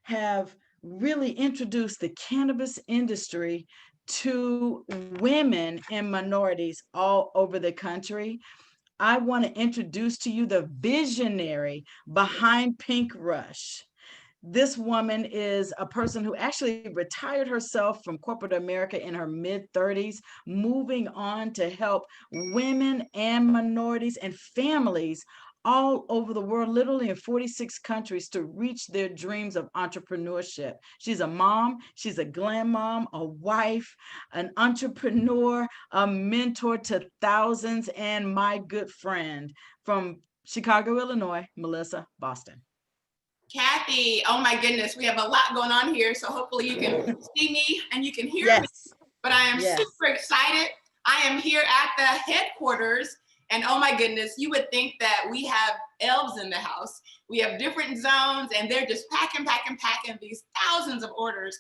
have really introduced the cannabis industry to women and minorities all over the country. I want to introduce to you the visionary behind Pink Rush. This woman is a person who actually retired herself from corporate America in her mid 30s, moving on to help women and minorities and families all over the world, literally in 46 countries, to reach their dreams of entrepreneurship. She's a mom, she's a grandmom, a wife, an entrepreneur, a mentor to thousands, and my good friend from Chicago, Illinois, Melissa Boston. Kathy, oh my goodness, we have a lot going on here, so hopefully you can see me and you can hear me. But I am super excited. I am here at the headquarters, and oh my goodness, you would think that we have elves in the house. We have different zones, and they're just packing these thousands of orders.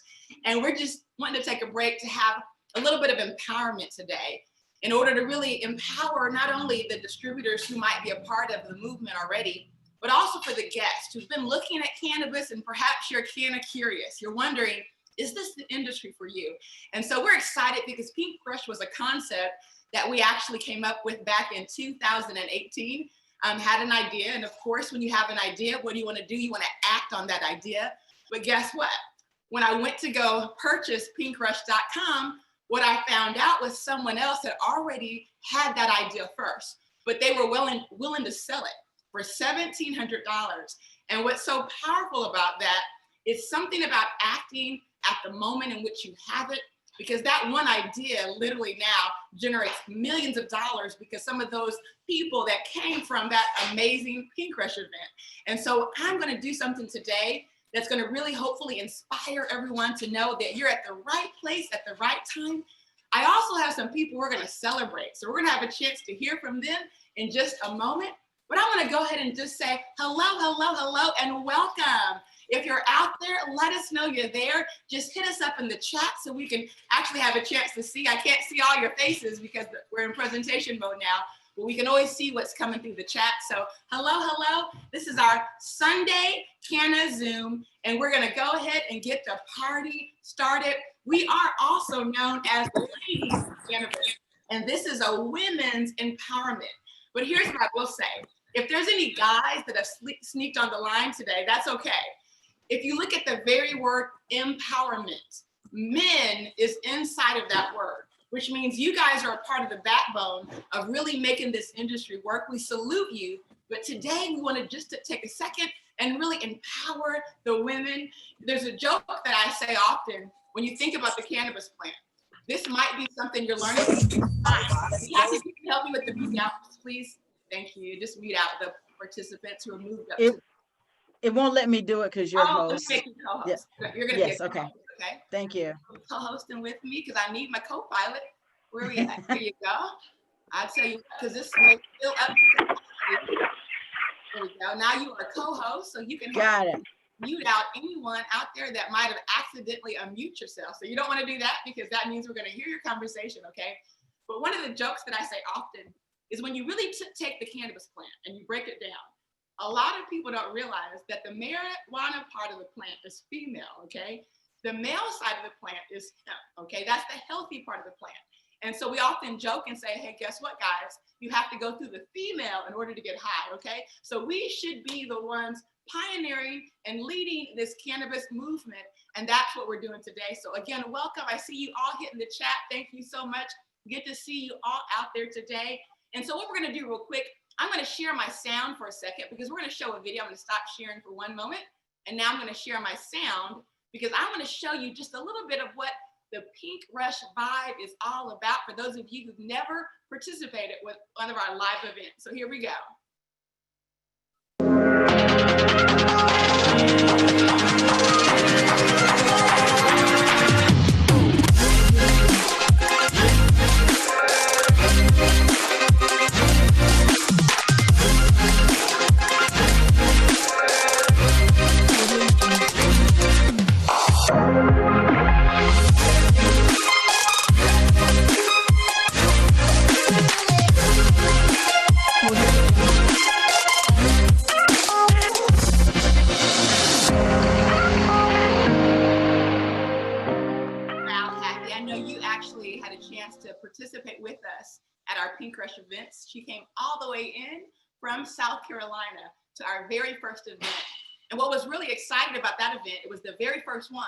And we're just wanting to take a break to have a little bit of empowerment today in order to really empower not only the distributors who might be a part of the movement already, but also for the guests who've been looking at cannabis, and perhaps you're kind of curious. You're wondering, is this the industry for you? And so we're excited because Pink Rush was a concept that we actually came up with back in 2018, had an idea. And of course, when you have an idea, what do you want to do? You want to act on that idea. But guess what? When I went to go purchase pinkrush.com, what I found out was someone else had already had that idea first, but they were willing to sell it for $1,700. And what's so powerful about that is something about acting at the moment in which you have it, because that one idea literally now generates millions of dollars because some of those people that came from that amazing Pink Rush event. And so I'm going to do something today that's going to really hopefully inspire everyone to know that you're at the right place at the right time. I also have some people we're going to celebrate. So we're going to have a chance to hear from them in just a moment. But I'm going to go ahead and just say hello, and welcome. If you're out there, let us know you're there. Just hit us up in the chat so we can actually have a chance to see. I can't see all your faces because we're in presentation mode now, but we can always see what's coming through the chat. So hello. This is our Sunday Canna Zoom, and we're going to go ahead and get the party started. We are also known as Ladies Cannabis, and this is a women's empowerment. But here's what I will say. If there's any guys that have sneaked on the line today, that's okay. If you look at the very word empowerment, men is inside of that word, which means you guys are a part of the backbone of really making this industry work. We salute you. But today we want to just take a second and really empower the women. There's a joke that I say often when you think about the cannabis plant. This might be something you're learning. Kathy, you can help me with the mute out, please. Thank you. Just mute out the participants who are moved up. It won't let me do it because you're host. Make you co-host. Yeah. You're gonna be a okay. co-host, okay. Thank you. Co-hosting with me because I need my co-pilot. Where are we at? Here you go. I'll tell you because this is still up. There we go. Now you are a co-host, so you can mute out anyone out there that might have accidentally unmute yourself. So you don't want to do that because that means we're going to hear your conversation, okay? But one of the jokes that I say often is when you really take the cannabis plant and you break it down, a lot of people don't realize that the marijuana part of the plant is female, okay? The male side of the plant is hemp, okay? That's the healthy part of the plant. And so we often joke and say, hey, guess what, guys? You have to go through the female in order to get high, okay? So we should be the ones pioneering and leading this cannabis movement, and that's what we're doing today. So again, welcome. I see you all hitting the chat. Thank you so much. Good to see you all out there today. And so what we're going to do real quick, I'm going to share my sound for a second because we're going to show a video. I'm going to stop sharing for one moment. And now I'm going to share my sound because I want to show you just a little bit of what the Pink Rush vibe is all about for those of you who've never participated with one of our live events. So here we go. chance to participate with us at our Pink Crush events. She came all the way in from South Carolina to our very first event. And what was really exciting about that event, it was the very first one.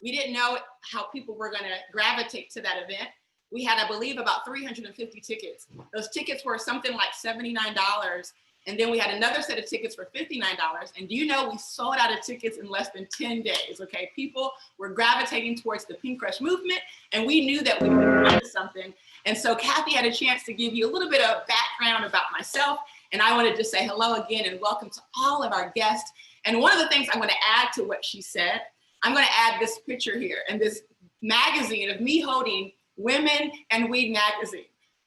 We didn't know how people were going to gravitate to that event. We had, I believe, about 350 tickets. Those tickets were something like $79. And then we had another set of tickets for $59. And do you know, we sold out of tickets in less than 10 days, okay? People were gravitating towards the Pink Crush movement, and we knew that we were onto something. And so Kathy had a chance to give you a little bit of background about myself. And I wanted to say hello again and welcome to all of our guests. And one of the things I'm going to add to what she said, I'm going to add this picture here and this magazine of me holding Women and Weed magazine.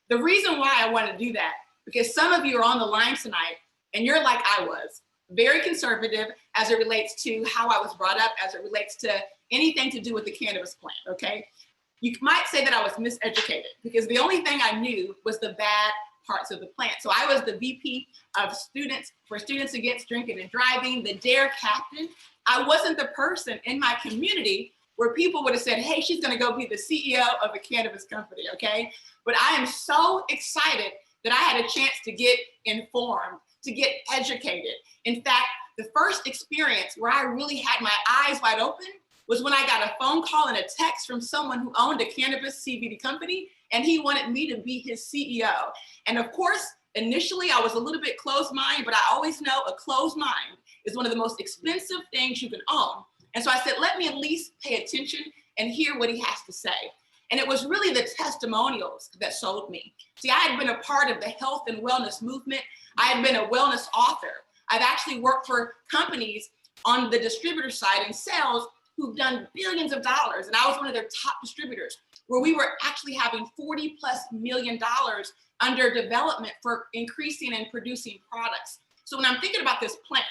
The reason why I want to do that, because some of you are on the line tonight and you're like I was, very conservative as it relates to how I was brought up, as it relates to anything to do with the cannabis plant, okay? You might say that I was miseducated because the only thing I knew was the bad parts of the plant. So I was the VP of students for Students Against Drinking and Driving, the DARE captain. I wasn't the person in my community where people would have said, hey, she's gonna go be the CEO of a cannabis company, okay? But I am so excited that I had a chance to get informed, to get educated. In fact, the first experience where I really had my eyes wide open was when I got a phone call and a text from someone who owned a cannabis CBD company, and he wanted me to be his CEO. And of course, initially I was a little bit closed-minded, but I always know a closed mind is one of the most expensive things you can own. And so I said, let me at least pay attention and hear what he has to say. And it was really the testimonials that sold me. See, I had been a part of the health and wellness movement. I had been a wellness author. I've actually worked for companies on the distributor side in sales who've done billions of dollars. And I was one of their top distributors where we were actually having $40+ million under development for increasing and producing products. So when I'm thinking about this plant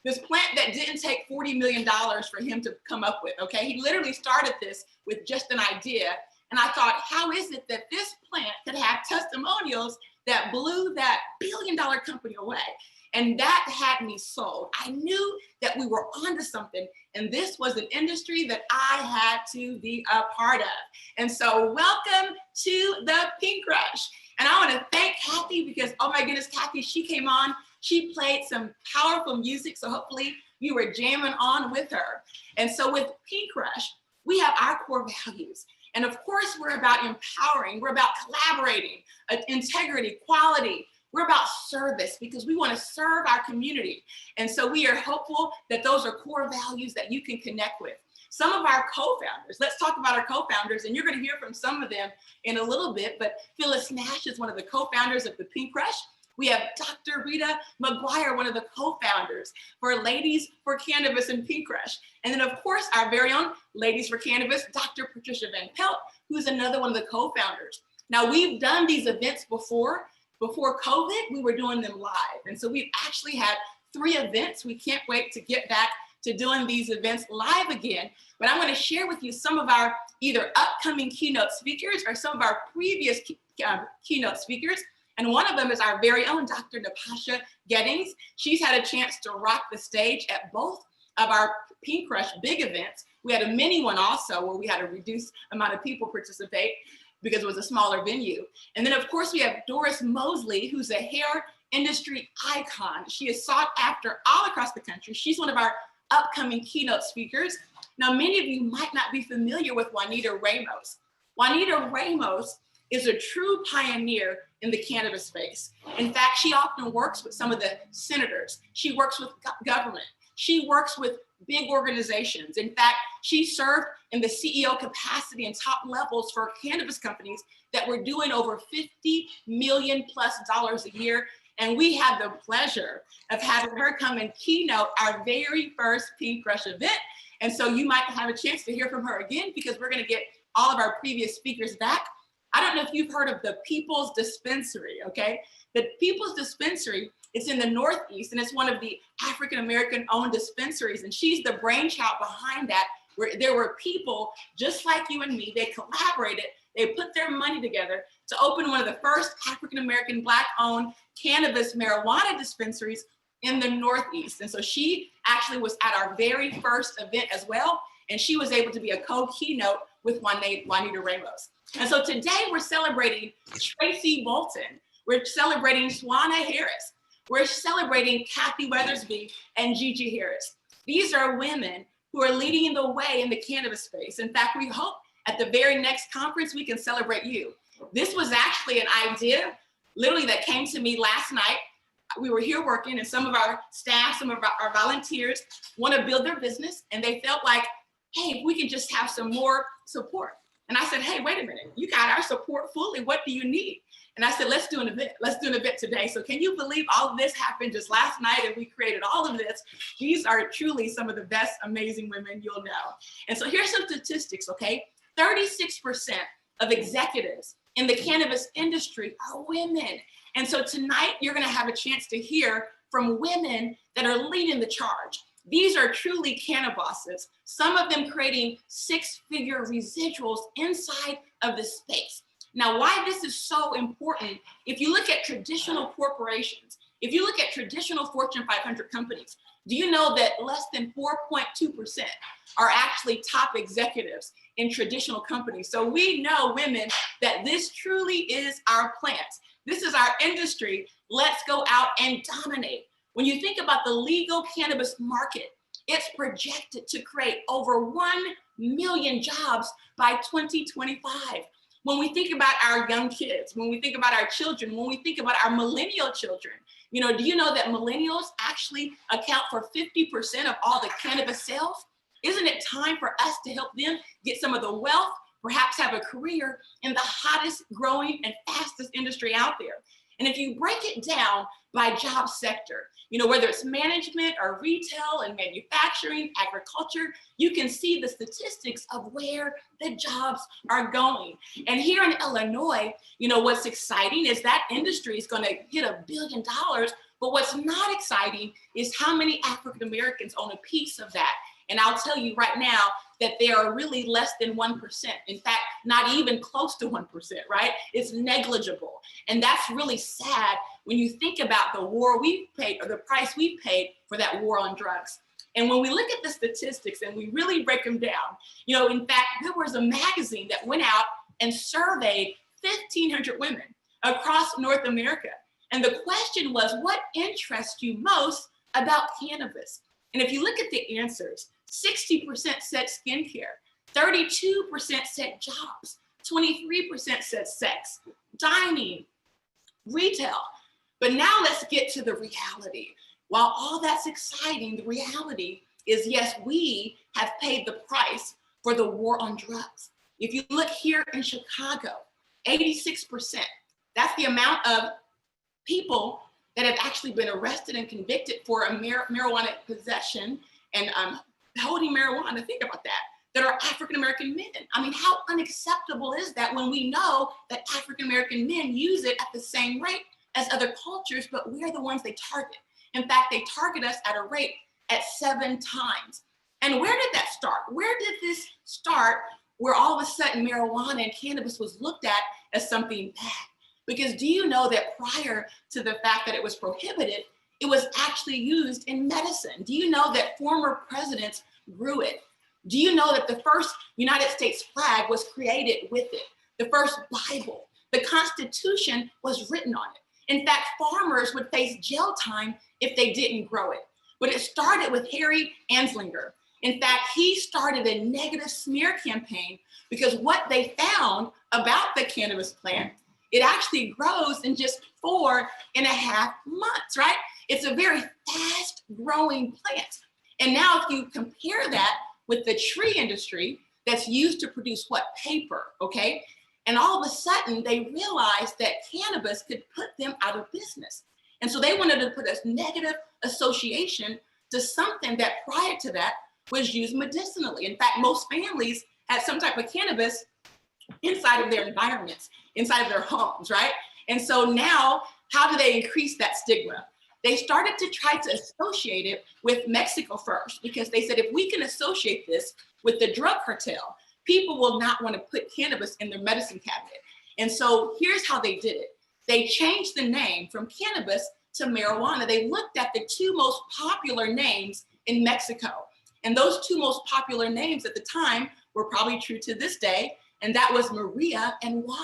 that didn't take $40 million for him to come up with, okay? He literally started this with just an idea. And I thought, how is it that this plant could have testimonials that blew that billion-dollar company away? And that had me sold. I knew that we were onto something, and this was an industry that I had to be a part of. And so welcome to the Pink Crush. And I want to thank Kathy because, oh my goodness, Kathy, she came on, she played some powerful music, so hopefully you were jamming on with her. And so with Pink Crush, we have our core values. And of course, we're about empowering, we're about collaborating, integrity, quality. We're about service because we want to serve our community. And so we are hopeful that those are core values that you can connect with. Some of our co-founders, let's talk about our co-founders, and you're going to hear from some of them in a little bit, but Phyllis Nash is one of the co-founders of the Pink Crush. We have Dr. Rita McGuire, one of the co-founders for Ladies for Cannabis and Pink Crush. And then of course, our very own Ladies for Cannabis, Dr. Patricia Van Pelt, who's another one of the co-founders. Now we've done these events before COVID, we were doing them live. And so we've actually had 3 events. We can't wait to get back to doing these events live again. But I'm going to share with you some of our either upcoming keynote speakers or some of our previous keynote speakers. And one of them is our very own Dr. Natasha Gettings. She's had a chance to rock the stage at both of our Pink Crush big events. We had a mini one also where we had a reduced amount of people participate because it was a smaller venue. And then of course we have Doris Mosley, who's a hair industry icon. She is sought after all across the country. She's one of our upcoming keynote speakers. Now, many of you might not be familiar with Juanita Ramos. Juanita Ramos is a true pioneer in the cannabis space. In fact, she often works with some of the senators. She works with government. She works with big organizations. In fact, she served in the CEO capacity and top levels for cannabis companies that were doing over $50 million+ a year. And we had the pleasure of having her come and keynote our very first Pink Crush event. And so you might have a chance to hear from her again because we're gonna get all of our previous speakers back. I don't know if you've heard of the People's Dispensary, okay? The People's Dispensary is in the Northeast, and it's one of the African-American owned dispensaries, and she's the brainchild behind that, where there were people just like you and me. They collaborated, they put their money together to open one of the first African-American Black-owned cannabis marijuana dispensaries in the Northeast. And so she actually was at our very first event as well. And she was able to be a co-keynote with Juanita Ramos. And so today we're celebrating Tracy Bolton. We're celebrating Swana Harris. We're celebrating Kathy Weathersby and Gigi Harris. These are women who are leading the way in the cannabis space. In fact, we hope at the very next conference, we can celebrate you. This was actually an idea, literally, that came to me last night. We were here working, and some of our staff, some of our volunteers want to build their business, and they felt like, hey, if we can just have some more support. And I said, hey, wait a minute, you got our support fully. What do you need? And I said, let's do an event. Let's do an event today. So can you believe all of this happened just last night and we created all of this? These are truly some of the best, amazing women you'll know. And so here's some statistics, okay? 36% of executives in the cannabis industry are women. And so tonight you're gonna have a chance to hear from women that are leading the charge. These are truly cannabosses, some of them creating six-figure residuals inside of the space. Now, why this is so important, if you look at traditional corporations, if you look at traditional Fortune 500 companies, do you know that less than 4.2% are actually top executives in traditional companies? So we know, women, that this truly is our plant. This is our industry. Let's go out and dominate. When you think about the legal cannabis market, it's projected to create over 1 million jobs by 2025. When we think about our young kids, when we think about our children, when we think about our millennial children, you know, do you know that millennials actually account for 50% of all the cannabis sales? Isn't it time for us to help them get some of the wealth, perhaps have a career in the hottest growing and fastest industry out there? And if you break it down by job sector, you know, whether it's management or retail and manufacturing, agriculture, you can see the statistics of where the jobs are going. And here in Illinois, you know, what's exciting is that industry is going to hit $1 billion. But what's not exciting is how many African Americans own a piece of that. And I'll tell you right now that they are really less than 1%. In fact, not even close to 1%, right? It's negligible. And that's really sad when you think about the war we've paid, or the price we've paid for that war on drugs. And when we look at the statistics and we really break them down, you know, in fact, there was a magazine that went out and surveyed 1,500 women across North America. And the question was, what interests you most about cannabis? And if you look at the answers, 60% said skincare, 32% said jobs, 23% said sex, dining, retail. But now let's get to the reality. While all that's exciting, the reality is, yes, we have paid the price for the war on drugs. If you look here in Chicago, 86%, that's the amount of people that have actually been arrested and convicted for a marijuana possession and holding marijuana, think about that are African-American men. I mean, how unacceptable is that when we know that African-American men use it at the same rate as other cultures, but we're the ones they target. In fact, they target us at a rate at 7 times. And where did that start? Where did this start where all of a sudden marijuana and cannabis was looked at as something bad? Because do you know that prior to the fact that it was prohibited, it was actually used in medicine? Do you know that former presidents grew it? Do you know that the first United States flag was created with it? The first Bible, the Constitution was written on it. In fact, farmers would face jail time if they didn't grow it. But it started with Harry Anslinger. In fact, he started a negative smear campaign because what they found about the cannabis plant, it actually grows in just 4.5 months, right? It's a very fast growing plant. And now if you compare that with the tree industry that's used to produce what? Paper, okay? And all of a sudden they realized that cannabis could put them out of business. And so they wanted to put a negative association to something that prior to that was used medicinally. In fact, most families had some type of cannabis inside of their environments, inside of their homes, right? And so now, how do they increase that stigma? They started to try to associate it with Mexico first, because they said, if we can associate this with the drug cartel, people will not want to put cannabis in their medicine cabinet. And so here's how they did it. They changed the name from cannabis to marijuana. They looked at the 2 most popular names in Mexico. And those two most popular names at the time were probably true to this day, and that was Maria and Juan.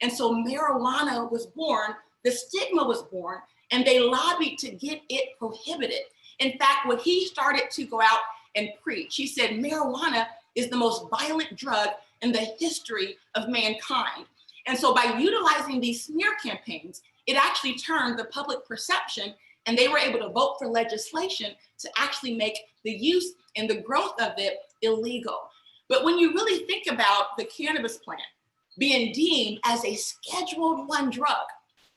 And so marijuana was born, the stigma was born, and they lobbied to get it prohibited. In fact, when he started to go out and preach, he said marijuana is the most violent drug in the history of mankind. And so by utilizing these smear campaigns, it actually turned the public perception, and they were able to vote for legislation to actually make the use and the growth of it illegal. But when you really think about the cannabis plant being deemed as a Scheduled I drug,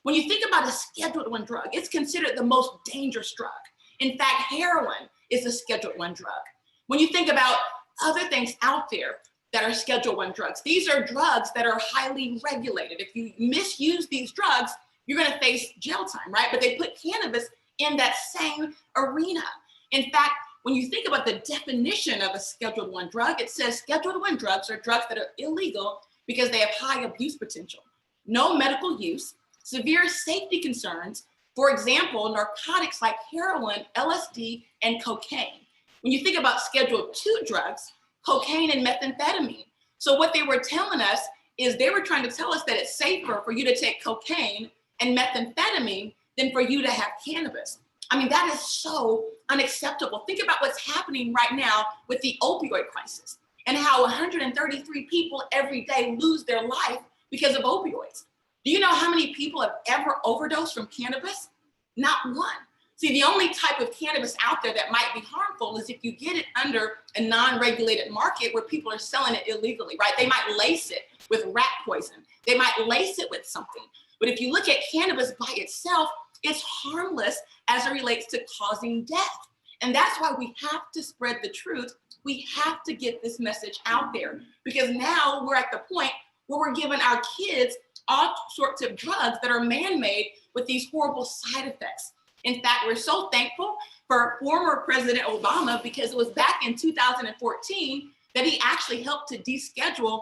when you think about a Scheduled I drug, it's considered the most dangerous drug. In fact, heroin is a Scheduled I drug. When you think about other things out there that are Scheduled I drugs, these are drugs that are highly regulated. If you misuse these drugs, you're going to face jail time, right? But they put cannabis in that same arena. In fact, when you think about the definition of a Scheduled I drug, it says Scheduled I drugs are drugs that are illegal because they have high abuse potential, no medical use, severe safety concerns. For example, narcotics like heroin, LSD, and cocaine. When you think about Scheduled II drugs, cocaine and methamphetamine. So what they were telling us is they were trying to tell us that it's safer for you to take cocaine and methamphetamine than for you to have cannabis. I mean, that is so unacceptable. Think about what's happening right now with the opioid crisis and how 133 people every day lose their life because of opioids. Do you know how many people have ever overdosed from cannabis? Not one. See, the only type of cannabis out there that might be harmful is if you get it under a non-regulated market where people are selling it illegally, right? They might lace it with rat poison. They might lace it with something. But if you look at cannabis by itself, it's harmless as it relates to causing death. And that's why we have to spread the truth. We have to get this message out there, because now we're at the point where we're giving our kids all sorts of drugs that are man-made with these horrible side effects. In fact, we're so thankful for former President Obama, because it was back in 2014 that he actually helped to deschedule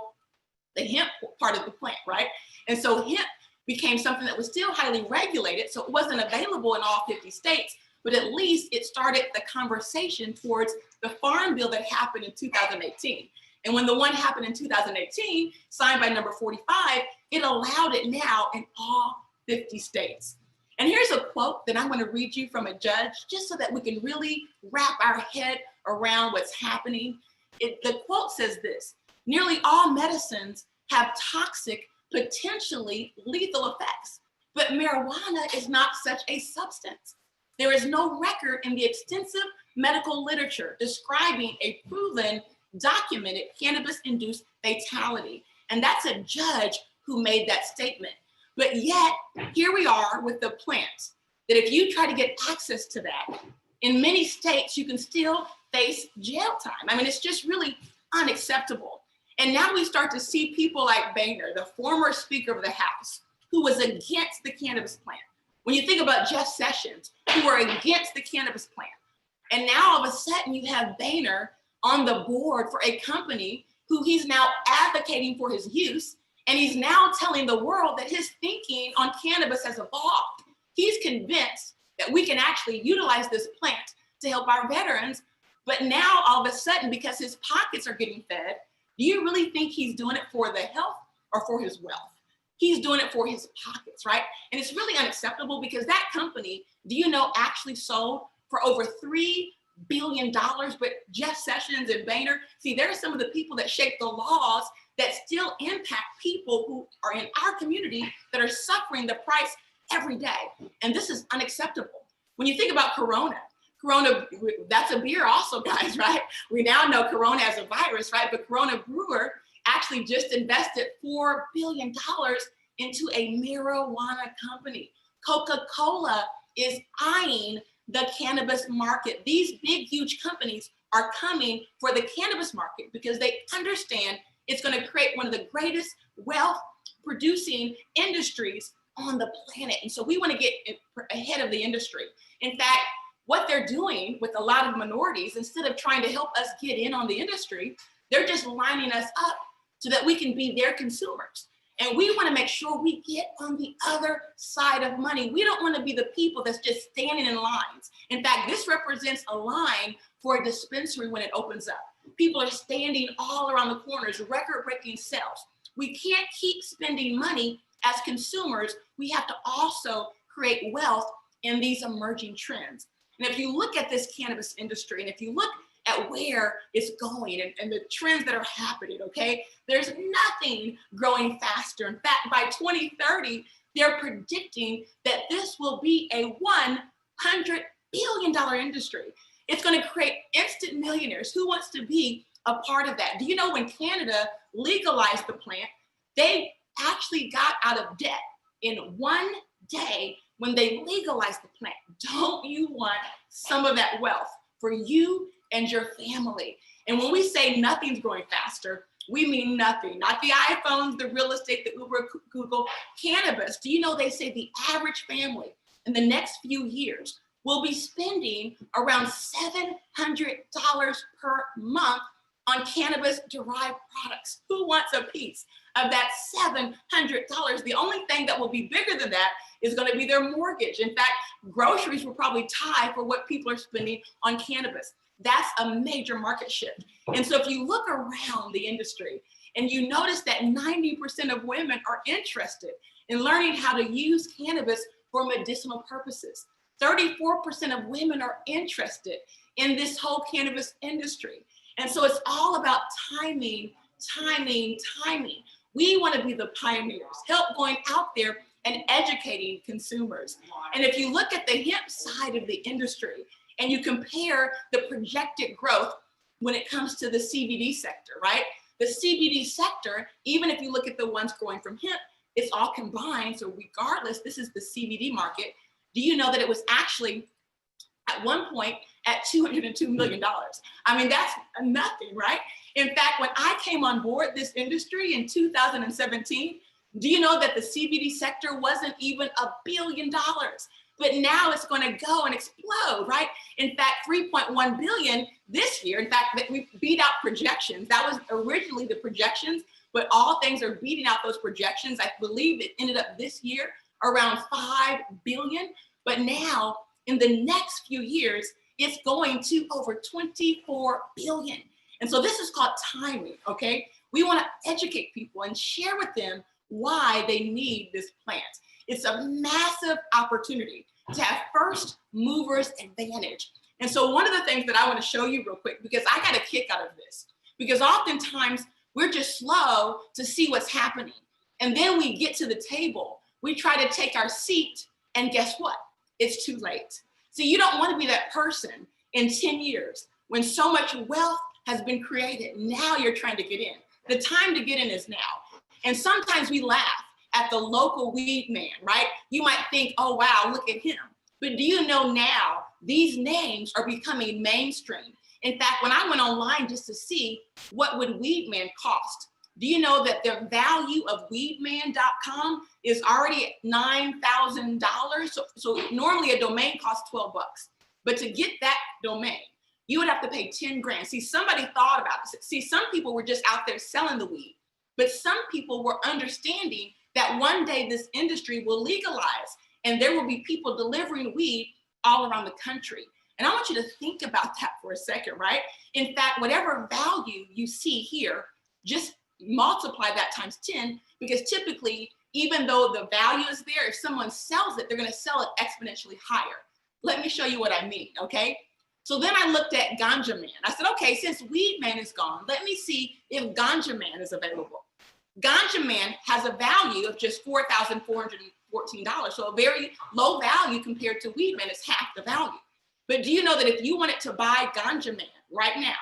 the hemp part of the plant, right? And so hemp became something that was still highly regulated, so it wasn't available in all 50 states, but at least it started the conversation towards the farm bill that happened in 2018. And when the one happened in 2018, signed by number 45, it allowed it now in all 50 states. And here's a quote that I'm going to read you from a judge, just so that we can really wrap our head around what's happening. The quote says this: "Nearly all medicines have toxic, potentially lethal effects, but marijuana is not such a substance. There is no record in the extensive medical literature describing a proven, documented cannabis-induced fatality." And that's a judge who made that statement. But yet, here we are with the plant, that if you try to get access to that, in many states, you can still face jail time. I mean, it's just really unacceptable. And now we start to see people like Boehner, the former Speaker of the House, who was against the cannabis plant. When you think about Jeff Sessions, who were against the cannabis plant. And now all of a sudden you have Boehner on the board for a company who he's now advocating for his use. And he's now telling the world that his thinking on cannabis has evolved. He's convinced that we can actually utilize this plant to help our veterans. But now all of a sudden, because his pockets are getting fed, do you really think he's doing it for the health or for his wealth? He's doing it for his pockets, right? And it's really unacceptable, because that company, do you know, actually sold for over $3 billion. But Jeff Sessions and Boehner, see, there are some of the people that shape the laws that still impact people who are in our community that are suffering the price every day. And this is unacceptable. When you think about Corona, that's a beer also, guys, right? We now know Corona as a virus, right? But Corona Brewer actually just invested $4 billion into a marijuana company. Coca-Cola is eyeing the cannabis market. These big, huge companies are coming for the cannabis market because they understand it's going to create one of the greatest wealth producing industries on the planet. And so we want to get ahead of the industry. In fact, what they're doing with a lot of minorities, instead of trying to help us get in on the industry, they're just lining us up so that we can be their consumers. And we want to make sure we get on the other side of money. We don't want to be the people that's just standing in lines. In fact, this represents a line for a dispensary when it opens up. People are standing all around the corners, record-breaking sales. We can't keep spending money as consumers. We have to also create wealth in these emerging trends. And if you look at this cannabis industry, and if you look at where it's going and the trends that are happening, okay? There's nothing growing faster. In fact, by 2030, they're predicting that this will be a $100 billion industry. It's going to create instant millionaires. Who wants to be a part of that? Do you know when Canada legalized the plant, they actually got out of debt in one day when they legalized the plant? Don't you want some of that wealth for you and your family? And when we say nothing's growing faster, we mean nothing. Not the iPhones, the real estate, the Uber, Google, cannabis. Do you know they say the average family in the next few years will be spending around $700 per month on cannabis-derived products? Who wants a piece of that $700? The only thing that will be bigger than that is going to be their mortgage. In fact, groceries will probably tie for what people are spending on cannabis. That's a major market shift. And so if you look around the industry and you notice that 90% of women are interested in learning how to use cannabis for medicinal purposes, 34% of women are interested in this whole cannabis industry. And so it's all about timing, timing, timing. We want to be the pioneers, help going out there and educating consumers. And if you look at the hemp side of the industry and you compare the projected growth when it comes to the CBD sector, right? The CBD sector, even if you look at the ones growing from hemp, it's all combined. So regardless, this is the CBD market. Do you know that it was actually at one point at $202 million? I mean, that's nothing, right? In fact, when I came on board this industry in 2017, do you know that the CBD sector wasn't even $1 billion? But now it's going to go and explode, right? In fact, 3.1 billion this year. In fact, we beat out projections. That was originally the projections, but all things are beating out those projections. I believe it ended up this year around 5 billion. But now in the next few years, it's going to over 24 billion. And so this is called timing, okay? We want to educate people and share with them why they need this plant. It's a massive opportunity to have first movers advantage. And so one of the things that I want to show you real quick, because I got a kick out of this, because oftentimes we're just slow to see what's happening. And then we get to the table, we try to take our seat, and guess what? It's too late. So you don't want to be that person in 10 years when so much wealth has been created. Now you're trying to get in. The time to get in is now. And sometimes we laugh at the local weed man, right? You might think, oh, wow, look at him. But do you know now these names are becoming mainstream? In fact, when I went online just to see what would Weedman cost, do you know that the value of weedman.com is already $9,000? So normally a domain costs 12 bucks. But to get that domain, you would have to pay 10 grand. See, somebody thought about it. See, some people were just out there selling the weed, but some people were understanding that one day this industry will legalize and there will be people delivering weed all around the country. And I want you to think about that for a second, right? In fact, whatever value you see here, just multiply that times 10, because typically, even though the value is there, if someone sells it, they're going to sell it exponentially higher. Let me show you what I mean, okay? So then I looked at Ganja Man. I said, okay, since Weed Man is gone, let me see if Ganja Man is available. Ganja Man has a value of just $4,414. So a very low value compared to Weed Man. It's half the value. But do you know that if you wanted to buy Ganja Man right now,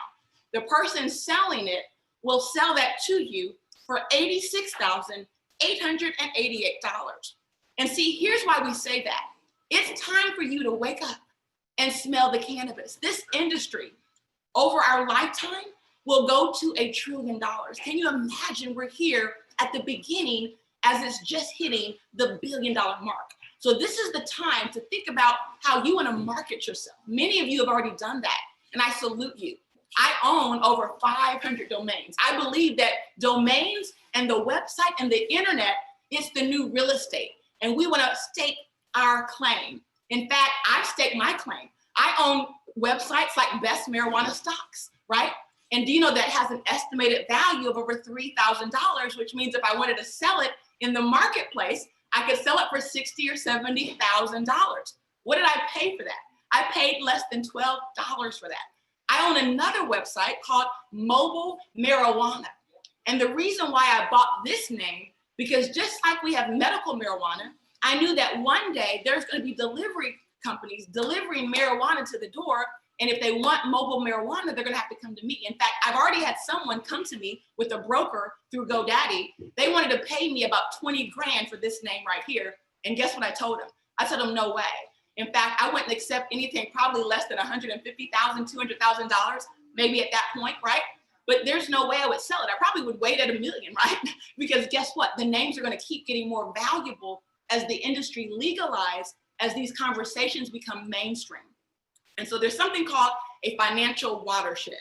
the person selling it will sell that to you for $86,888. And see, here's why we say that. It's time for you to wake up and smell the cannabis. This industry, over our lifetime, will go to $1 trillion. Can you imagine we're here at the beginning as it's just hitting the $1 billion mark? So this is the time to think about how you want to market yourself. Many of you have already done that, and I salute you. I own over 500 domains. I believe that domains And the website and the internet is the new real estate. And we want to stake our claim. In fact, I stake my claim. I own websites like Best Marijuana Stocks, right? And do you know that has an estimated value of over $3,000, which means if I wanted to sell it in the marketplace, I could sell it for $60,000 or $70,000. What did I pay for that? I paid less than $12 for that. I own another website called Mobile Marijuana. And the reason why I bought this name, because just like we have medical marijuana, I knew that one day there's going to be delivery companies delivering marijuana to the door. And if they want mobile marijuana, they're going to have to come to me. In fact, I've already had someone come to me with a broker through GoDaddy. They wanted to pay me about 20 grand for this name right here. And guess what I told them? I told them, no way. In fact, I wouldn't accept anything probably less than $150,000, $200,000, maybe at that point, right? But there's no way I would sell it. I probably would wait at $1 million, right? Because guess what? The names are going to keep getting more valuable as the industry legalizes, as these conversations become mainstream. And so there's something called a financial watershed.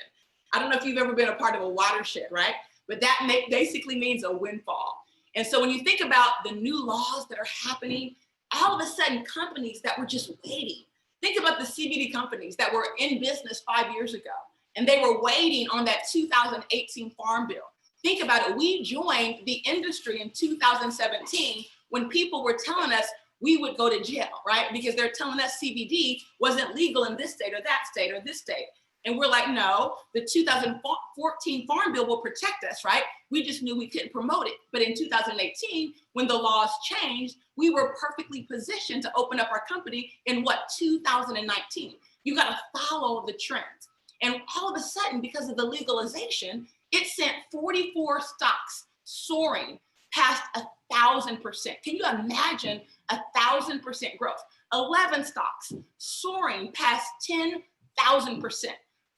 I don't know if you've ever been a part of a watershed, right? But that basically means a windfall. And so when you think about the new laws that are happening, all of a sudden companies that were just waiting, think about the CBD companies that were in business 5 years ago, and they were waiting on that 2018 Farm Bill. Think about it. We joined the industry in 2017 when people were telling us we would go to jail, right? Because they're telling us CBD wasn't legal in this state or that state or this state. And we're like, no, the 2014 Farm Bill will protect us, right? We just knew we couldn't promote it. But in 2018, when the laws changed, we were perfectly positioned to open up our company in 2019. You got to follow the trends. And all of a sudden, because of the legalization, it sent 44 stocks soaring past 1,000%. Can you imagine 1,000% growth? 11 stocks soaring past 10,000%.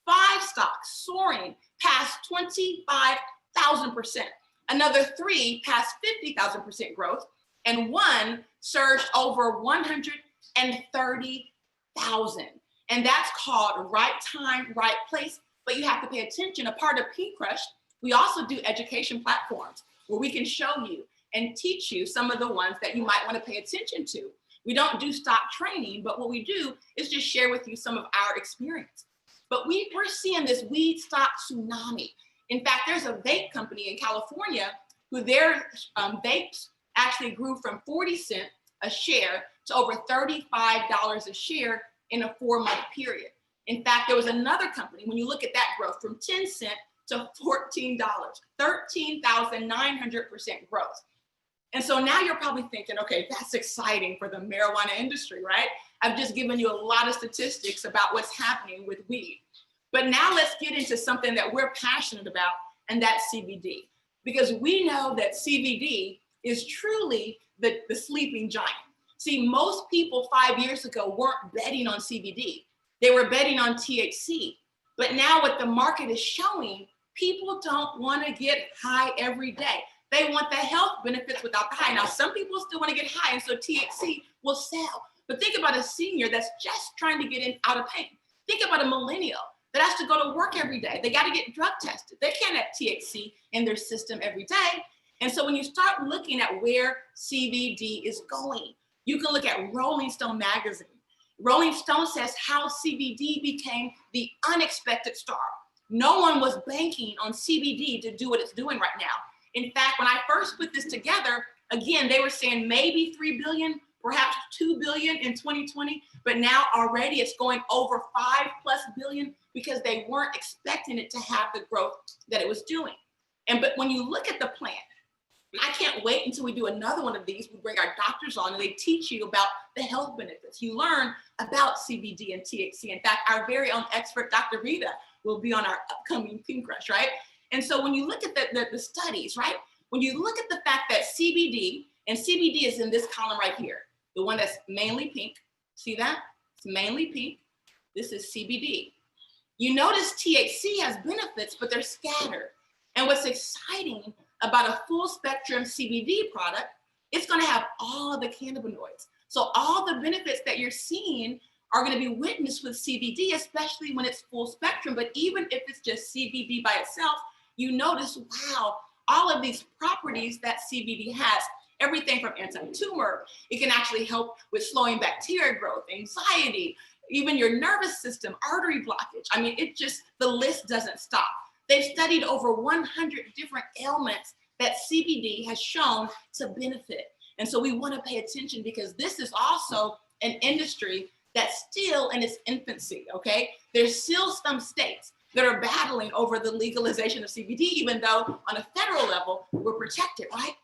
5 stocks soaring past 25,000%. Another 3 past 50,000% growth, and 1 surged over 130,000. And that's called right time, right place. But you have to pay attention. A part of Pink Crush, we also do education platforms where we can show you and teach you some of the ones that you might want to pay attention to. We don't do stock training, but what we do is just share with you some of our experience. But we're seeing this weed stock tsunami. In fact, there's a vape company in California who their vapes actually grew from 40 cents a share to over $35 a share in a 4-month period. In fact, there was another company, when you look at that growth, from 10 cents to $14, 13,900% growth. And so now you're probably thinking, okay, that's exciting for the marijuana industry, right? I've just given you a lot of statistics about what's happening with weed. But now let's get into something that we're passionate about, and that's CBD. Because we know that CBD is truly the sleeping giant. See, most people 5 years ago weren't betting on CBD. They were betting on THC. But now what the market is showing, people don't want to get high every day. They want the health benefits without the high. Now, some people still want to get high, and so THC will sell. But think about a senior that's just trying to get out of pain. Think about a millennial that has to go to work every day. They got to get drug tested. They can't have THC in their system every day. And so when you start looking at where CBD is going, you can look at Rolling Stone magazine. Rolling Stone says how CBD became the unexpected star. No one was banking on CBD to do what it's doing right now. In fact, when I first put this together, again, they were saying maybe 3 billion, perhaps 2 billion in 2020, but now already it's going over 5+ billion because they weren't expecting it to have the growth that it was doing. But when you look at the plan, I can't wait until we do another one of these. We bring our doctors on and they teach you about the health benefits. You learn about CBD and THC. In fact, our very own expert, Dr. Rita, will be on our upcoming Pink Crush, right? And so when you look at the studies, right? When you look at the fact that CBD, and CBD is in this column right here, the one that's mainly pink. See that? It's mainly pink. This is CBD. You notice THC has benefits, but they're scattered. And what's exciting about a full spectrum CBD product, it's going to have all of the cannabinoids. So all the benefits that you're seeing are going to be witnessed with CBD, especially when it's full spectrum. But even if it's just CBD by itself, you notice, wow, all of these properties that CBD has. Everything from anti-tumor, it can actually help with slowing bacteria growth, anxiety, even your nervous system, artery blockage. I mean, the list doesn't stop. They've studied over 100 different ailments that CBD has shown to benefit. And so we want to pay attention because this is also an industry that's still in its infancy, okay? There's still some states that are battling over the legalization of CBD, even though on a federal level, we're protected, right?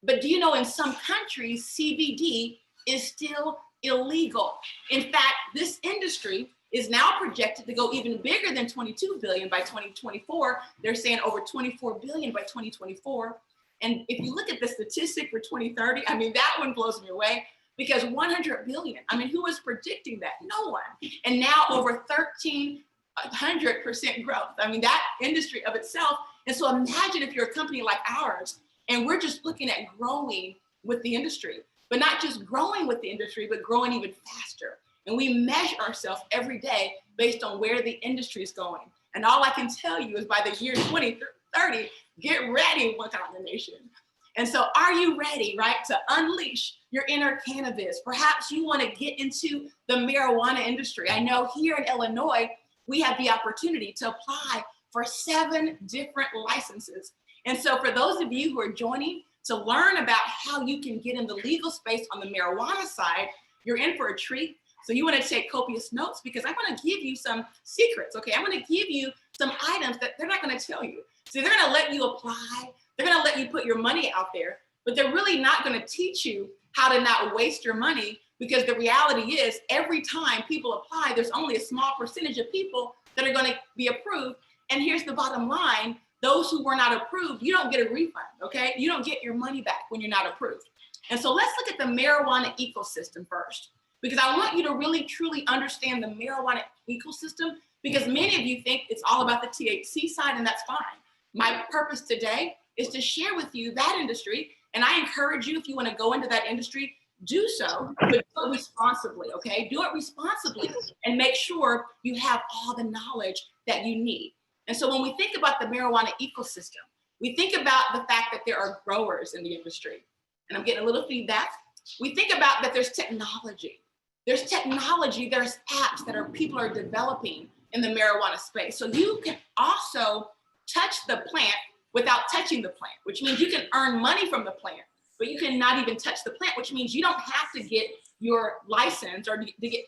But do you know in some countries, CBD is still illegal. In fact, this industry is now projected to go even bigger than 22 billion by 2024. They're saying over 24 billion by 2024. And if you look at the statistic for 2030, I mean, that one blows me away because 100 billion, I mean, who was predicting that? No one. And now over 1,300% growth. I mean, that industry of itself. And so imagine if you're a company like ours, and we're just looking at growing with the industry, but not just growing with the industry, but growing even faster. And we measure ourselves every day based on where the industry is going. And all I can tell you is by the year 2030, get ready, Wankanna Nation. And so are you ready, right, to unleash your inner cannabis? Perhaps you want to get into the marijuana industry. I know here in Illinois, we have the opportunity to apply for 7 different licenses. And so for those of you who are joining to learn about how you can get in the legal space on the marijuana side, you're in for a treat. So you want to take copious notes because I'm going to give you some secrets, okay? I'm going to give you some items that they're not going to tell you. So they're going to let you apply. They're going to let you put your money out there, but they're really not going to teach you how to not waste your money because the reality is every time people apply, there's only a small percentage of people that are going to be approved. And here's the bottom line. Those who were not approved, you don't get a refund, okay? You don't get your money back when you're not approved. And so let's look at the marijuana ecosystem first, because I want you to really, truly understand the marijuana ecosystem, because many of you think it's all about the THC side, and that's fine. My purpose today is to share with you that industry, and I encourage you, if you want to go into that industry, do so, but do it responsibly, okay? Do it responsibly and make sure you have all the knowledge that you need. And so when we think about the marijuana ecosystem, we think about the fact that there are growers in the industry. And I'm getting a little feedback. We think about that there's technology. There's technology, there's apps that people are developing in the marijuana space. So you can also touch the plant without touching the plant, which means you can earn money from the plant, but you cannot even touch the plant, which means you don't have to get your license or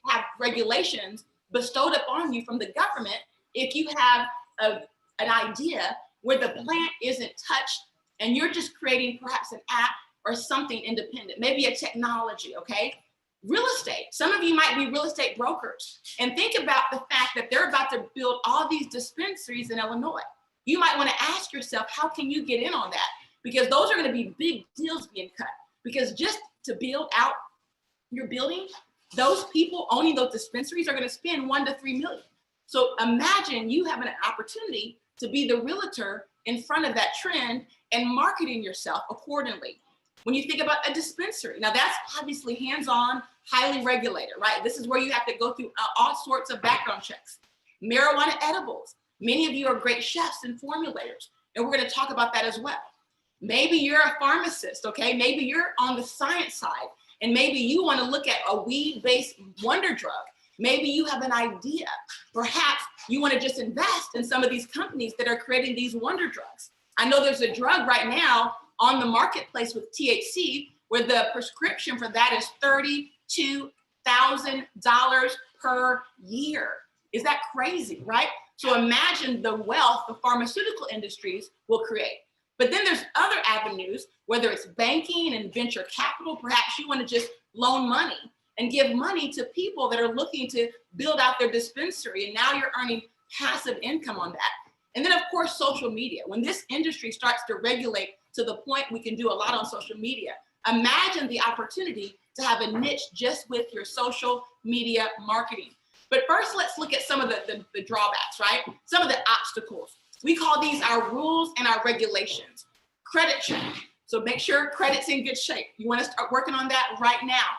have regulations bestowed upon you from the government if you have an idea where the plant isn't touched and you're just creating perhaps an app or something independent, maybe a technology, okay? Real estate. Some of you might be real estate brokers and think about the fact that they're about to build all these dispensaries in Illinois. You might want to ask yourself, how can you get in on that? Because those are going to be big deals being cut. Because just to build out your building, those people owning those dispensaries are going to spend $1 to $3 million. So imagine you having an opportunity to be the realtor in front of that trend and marketing yourself accordingly. When you think about a dispensary, now that's obviously hands-on, highly regulated, right? This is where you have to go through all sorts of background checks. Marijuana edibles. Many of you are great chefs and formulators, and we're going to talk about that as well. Maybe you're a pharmacist, okay? Maybe you're on the science side, and maybe you want to look at a weed-based wonder drug. Maybe you have an idea. Perhaps you want to just invest in some of these companies that are creating these wonder drugs. I know there's a drug right now on the marketplace with THC where the prescription for that is $32,000 per year. Is that crazy, right? So imagine the wealth the pharmaceutical industries will create. But then there's other avenues, whether it's banking and venture capital. Perhaps you want to just loan money and give money to people that are looking to build out their dispensary. And now you're earning passive income on that. And then of course, social media. When this industry starts to regulate to the point we can do a lot on social media, imagine the opportunity to have a niche just with your social media marketing. But first, let's look at some of the drawbacks, right? Some of the obstacles. We call these our rules and our regulations. Credit check. So make sure credit's in good shape. You want to start working on that right now.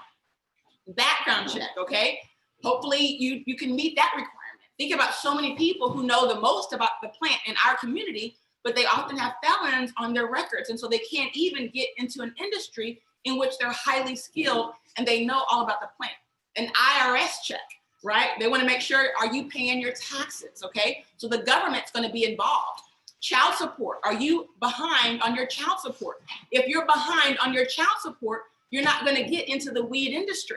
Background check, okay? Hopefully you can meet that requirement. Think about so many people who know the most about the plant in our community but they often have felons on their records. And so they can't even get into an industry in which they're highly skilled and they know all about the plant. An IRS check, right? They want to make sure, are you paying your taxes? Okay. So the government's going to be involved. Child support. Are you behind on your child support? If you're behind on your child support, you're not going to get into the weed industry.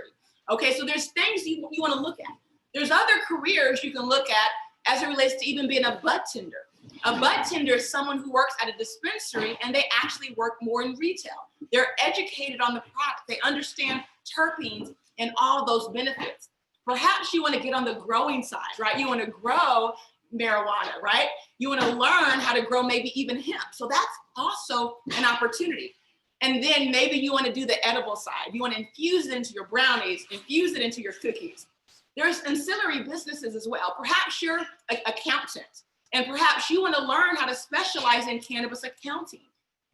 Okay. So there's things you want to look at. There's other careers you can look at as it relates to even being a bud tender. A bud tender is someone who works at a dispensary and they actually work more in retail. They're educated on the product. They understand terpenes and all those benefits. Perhaps you want to get on the growing side, right? You want to grow marijuana, right? You want to learn how to grow maybe even hemp. So that's also an opportunity. And then maybe you want to do the edible side. You want to infuse it into your brownies, infuse it into your cookies. There's ancillary businesses as well. Perhaps you're an accountant, and perhaps you want to learn how to specialize in cannabis accounting.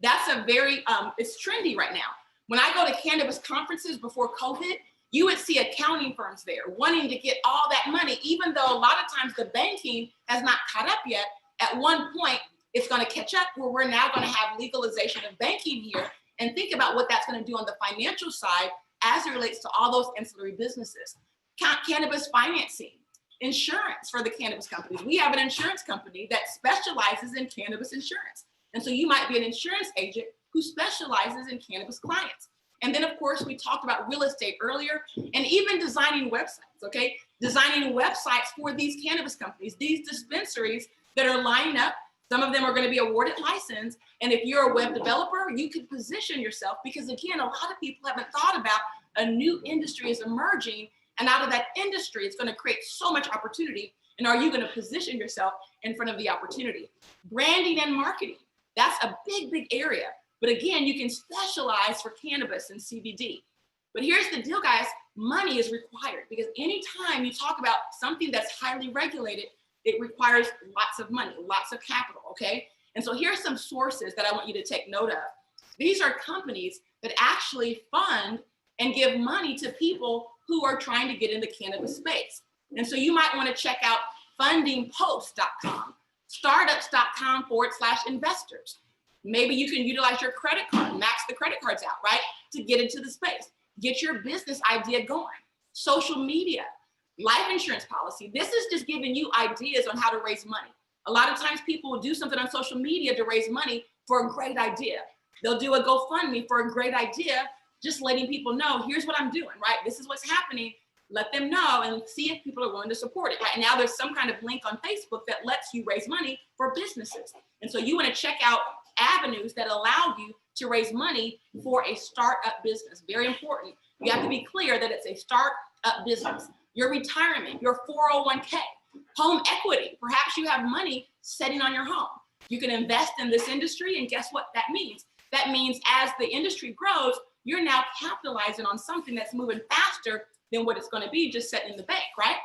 That's a very, it's trendy right now. When I go to cannabis conferences before COVID, you would see accounting firms there wanting to get all that money, even though a lot of times the banking has not caught up yet. At one point, it's going to catch up where we're now going to have legalization of banking here. And think about what that's going to do on the financial side as it relates to all those ancillary businesses. Cannabis financing, insurance for the cannabis companies. We have an insurance company that specializes in cannabis insurance. And so you might be an insurance agent who specializes in cannabis clients. And then of course, we talked about real estate earlier and even designing websites, okay? Designing websites for these cannabis companies, these dispensaries that are lining up. Some of them are going to be awarded license. And if you're a web developer, you could position yourself because again, a lot of people haven't thought about a new industry is emerging. And out of that industry, it's going to create so much opportunity. And are you going to position yourself in front of the opportunity? Branding and marketing, that's a big, big area. But again, you can specialize for cannabis and CBD. But here's the deal, guys, money is required because anytime you talk about something that's highly regulated, it requires lots of money, lots of capital, okay? And so here's some sources that I want you to take note of. These are companies that actually fund and give money to people who are trying to get in the cannabis space. And so you might want to check out fundingpost.com, startups.com/investors. Maybe you can utilize your credit card, max the credit cards out, right? To get into the space, get your business idea going. Social media, life insurance policy. This is just giving you ideas on how to raise money. A lot of times people will do something on social media to raise money for a great idea. They'll do a GoFundMe for a great idea, just letting people know, here's what I'm doing, right? This is what's happening. Let them know and see if people are willing to support it. Right now, there's some kind of link on Facebook that lets you raise money for businesses. And so you want to check out avenues that allow you to raise money for a startup business. Very important. You have to be clear that it's a startup business. Your retirement, your 401k, home equity. Perhaps you have money sitting on your home. You can invest in this industry, and guess what that means? That means as the industry grows, you're now capitalizing on something that's moving faster than what it's going to be just sitting in the bank, right?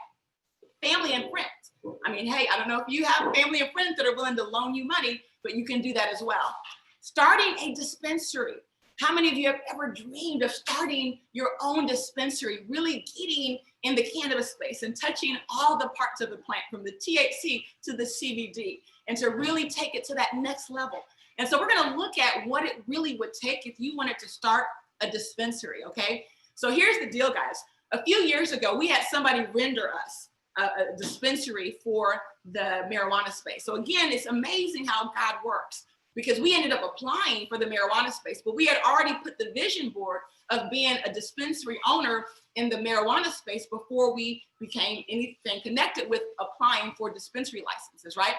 Family and friends. I mean, hey, I don't know if you have family and friends that are willing to loan you money, but you can do that as well. Starting a dispensary. How many of you have ever dreamed of starting your own dispensary, really getting in the cannabis space and touching all the parts of the plant from the THC to the CBD and to really take it to that next level? And so we're going to look at what it really would take if you wanted to start a dispensary, okay? So here's the deal, guys. A few years ago, we had somebody render us a dispensary for the marijuana space. So again, it's amazing how God works because we ended up applying for the marijuana space, but we had already put the vision board of being a dispensary owner in the marijuana space before we became anything connected with applying for dispensary licenses, right?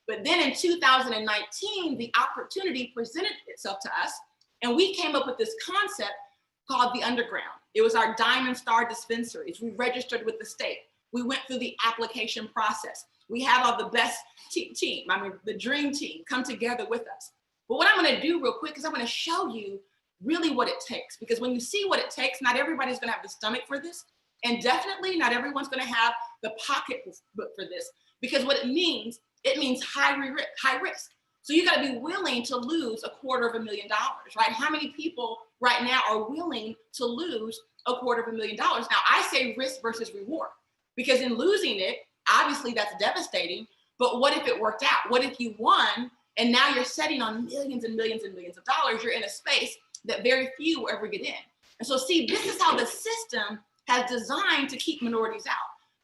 But then in 2019, the opportunity presented itself to us, and we came up with this concept called the Underground. It was our Diamond Star dispensaries. We registered with the state. We went through the application process. We had all the best team, the dream team come together with us. But what I'm gonna do real quick is I'm gonna show you really what it takes, because when you see what it takes, not everybody's gonna have the stomach for this, and definitely not everyone's gonna have the pocketbook for this, because what it means high risk. So you gotta be willing to lose $250,000, right? How many people right now are willing to lose $250,000? Now I say risk versus reward, because in losing it, obviously that's devastating, but what if it worked out? What if you won And now you're setting on millions and millions and millions of dollars. You're in a space that very few will ever get in. And so see, this is how the system has designed to keep minorities out.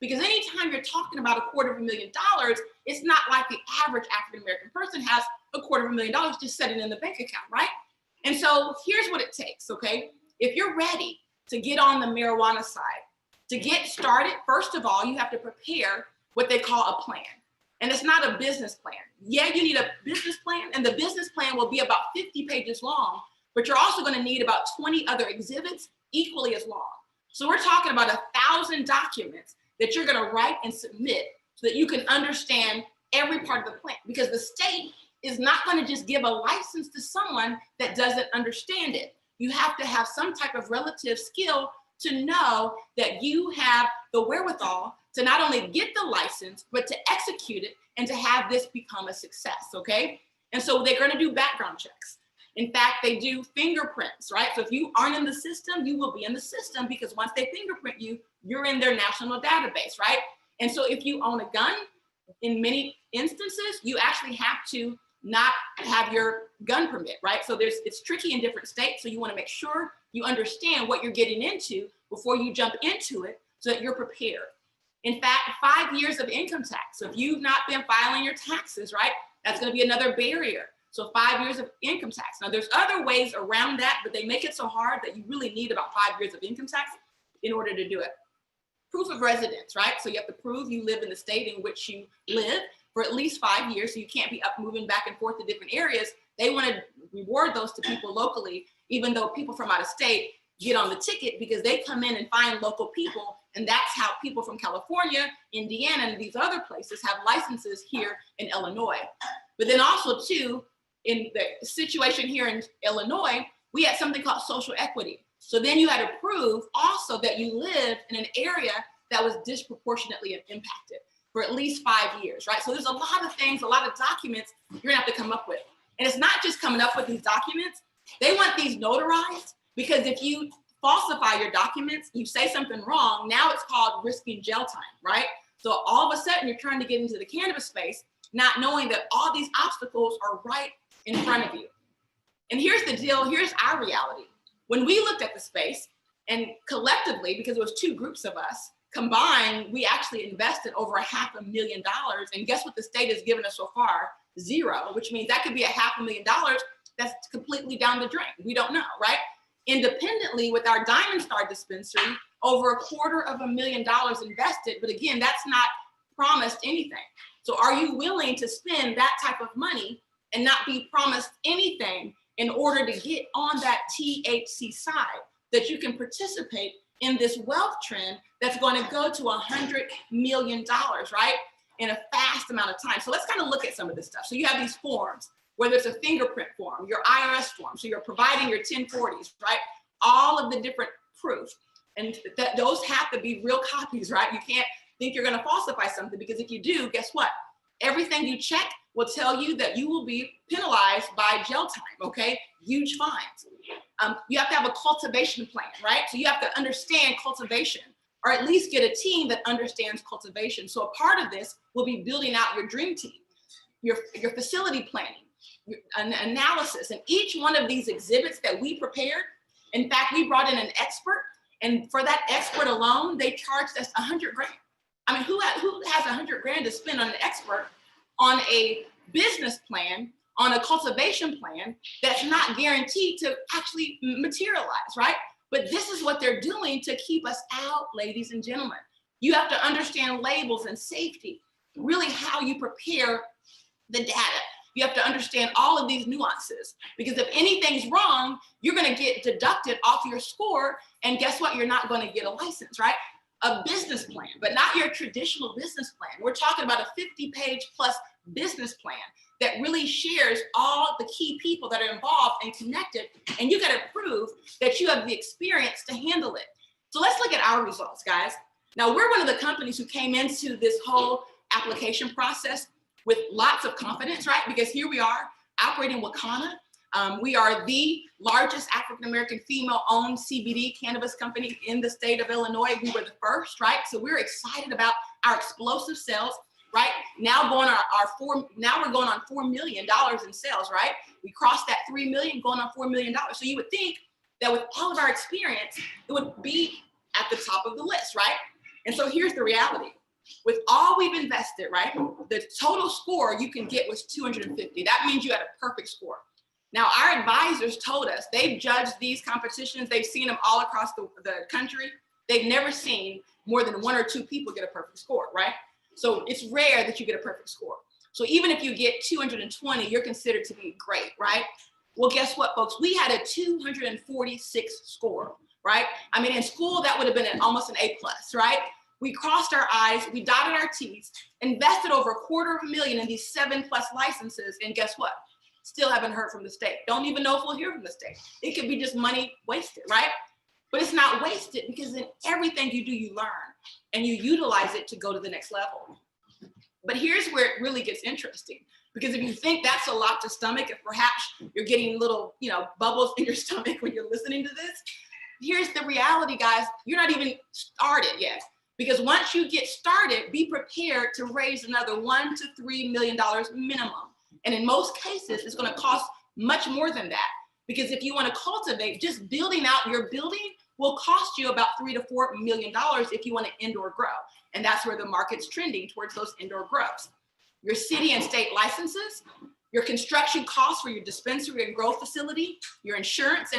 Because anytime you're talking about $250,000, it's not like the average African-American person has $250,000 just sitting in the bank account, right? And so here's what it takes, okay? If you're ready to get on the marijuana side, to get started, first of all, you have to prepare what they call a plan. And it's not a business plan. Yeah, you need a business plan, and the business plan will be about 50 pages long, but you're also gonna need about 20 other exhibits equally as long. So we're talking about 1,000 documents that you're gonna write and submit so that you can understand every part of the plan, because the state is not gonna just give a license to someone that doesn't understand it. You have to have some type of relative skill to know that you have the wherewithal to not only get the license, but to execute it and to have this become a success, okay? And so they're gonna do background checks. In fact, they do fingerprints, right? So if you aren't in the system, you will be in the system, because once they fingerprint you, you're in their national database, right? And so if you own a gun, in many instances, you actually have to not have your gun permit, right? So it's tricky in different states. So you wanna make sure you understand what you're getting into before you jump into it so that you're prepared. In fact, 5 years of income tax. So if you've not been filing your taxes, right, that's gonna be another barrier. So 5 years of income tax. Now there's other ways around that, but they make it so hard that you really need about 5 years of income tax in order to do it. Proof of residence, right? So you have to prove you live in the state in which you live for at least 5 years. So you can't be up moving back and forth to different areas. They want to reward those to people locally, even though people from out of state get on the ticket because they come in and find local people. And that's how people from California, Indiana, and these other places have licenses here in Illinois. But then also too, in the situation here in Illinois, we had something called social equity. So then you had to prove also that you lived in an area that was disproportionately impacted for at least 5 years, right? So there's a lot of things, a lot of documents you're gonna have to come up with. And it's not just coming up with these documents, they want these notarized, because if you falsify your documents, you say something wrong, now it's called risking jail time, right? So all of a sudden you're trying to get into the cannabis space, not knowing that all these obstacles are right in front of you. And here's the deal, here's our reality. When we looked at the space, and collectively, because it was two groups of us, combined, we actually invested over $500,000. And guess what the state has given us so far? Zero, which means that could be $500,000 that's completely down the drain. We don't know, right? Independently, with our Diamond Star dispensary, over $250,000 invested, but again, that's not promised anything. So are you willing to spend that type of money and not be promised anything in order to get on that THC side, that you can participate in this wealth trend that's going to go to $100 million, right? In a fast amount of time. So let's kind of look at some of this stuff. So you have these forms, whether it's a fingerprint form, your IRS form, so you're providing your 1040s, right? All of the different proof. And those have to be real copies, right? You can't think you're gonna falsify something, because if you do, guess what? Everything you check will tell you that you will be penalized by jail time, okay? Huge fines. You have to have a cultivation plan, right? So you have to understand cultivation, or at least get a team that understands cultivation. So a part of this will be building out your dream team, your facility planning, your analysis. And each one of these exhibits that we prepared, in fact, we brought in an expert, and for that expert alone, they charged us $100 grand. I mean, who has $100 grand to spend on an expert on a business plan, on a cultivation plan that's not guaranteed to actually materialize, right? But this is what they're doing to keep us out, ladies and gentlemen. You have to understand labels and safety, really how you prepare the data. You have to understand all of these nuances, because if anything's wrong, you're gonna get deducted off your score, and guess what? You're not gonna get a license, right? A business plan, but not your traditional business plan. We're talking about a 50-page plus business plan that really shares all the key people that are involved and connected, and you gotta prove that you have the experience to handle it. So let's look at our results, guys. Now, we're one of the companies who came into this whole application process with lots of confidence, right? Because here we are operating Wankanna. We are the largest African-American female-owned CBD cannabis company in the state of Illinois. We were the first, right? So we're excited about our explosive sales. right? Now we're going on $4 million in sales, right? We crossed that 3 million, going on $4 million. So you would think that with all of our experience, it would be at the top of the list, right? And so here's the reality. With all we've invested, right? The total score you can get was 250. That means you had a perfect score. Now, our advisors told us they've judged these competitions. They've seen them all across the country. They've never seen more than 1 or 2 people get a perfect score, right? So it's rare that you get a perfect score. So even if you get 220, you're considered to be great, right? Well, guess what, folks? We had a 246 score, right? I mean, in school, that would have been almost an A+, right? We crossed our I's, we dotted our T's, invested over $250,000 in these 7+ licenses, and guess what? Still haven't heard from the state. Don't even know if we'll hear from the state. It could be just money wasted, right? But it's not wasted because in everything you do, you learn and you utilize it to go to the next level. But here's where it really gets interesting, because if you think that's a lot to stomach, if perhaps you're getting little, bubbles in your stomach when you're listening to this, here's the reality, guys. You're not even started yet. Because once you get started, be prepared to raise another $1 to $3 million minimum. And in most cases, it's going to cost much more than that. Because if you want to cultivate, just building out your building will cost you about $3 to $4 million if you want to indoor grow. And that's where the market's trending, towards those indoor grows. Your city and state licenses, your construction costs for your dispensary and grow facility, your insurance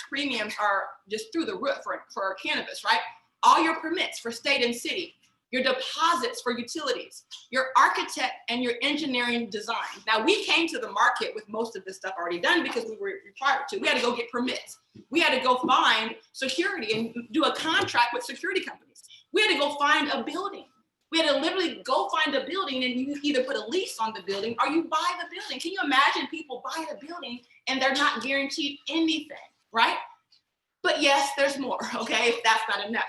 premiums are just through the roof for cannabis, right? All your permits for state and city, your deposits for utilities, your architect and your engineering design. Now, we came to the market with most of this stuff already done because we were required to. We had to go get permits. We had to go find security and do a contract with security companies. We had to go find a building. We had to literally go find a building, and you either put a lease on the building or you buy the building. Can you imagine people buy a building and they're not guaranteed anything, right? But yes, there's more, okay, if that's not enough.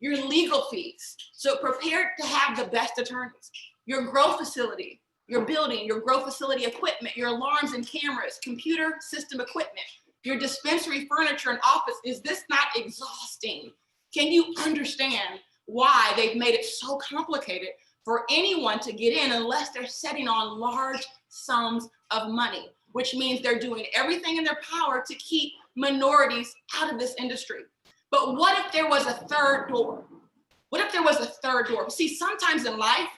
Your legal fees. So prepare to have the best attorneys. Your grow facility, your building, your grow facility equipment, your alarms and cameras, computer system equipment, your dispensary furniture and office. Is this not exhausting? Can you understand why they've made it so complicated for anyone to get in unless they're setting on large sums of money, which means they're doing everything in their power to keep minorities out of this industry? But what if there was a third door? What if there was a third door? See, sometimes in life,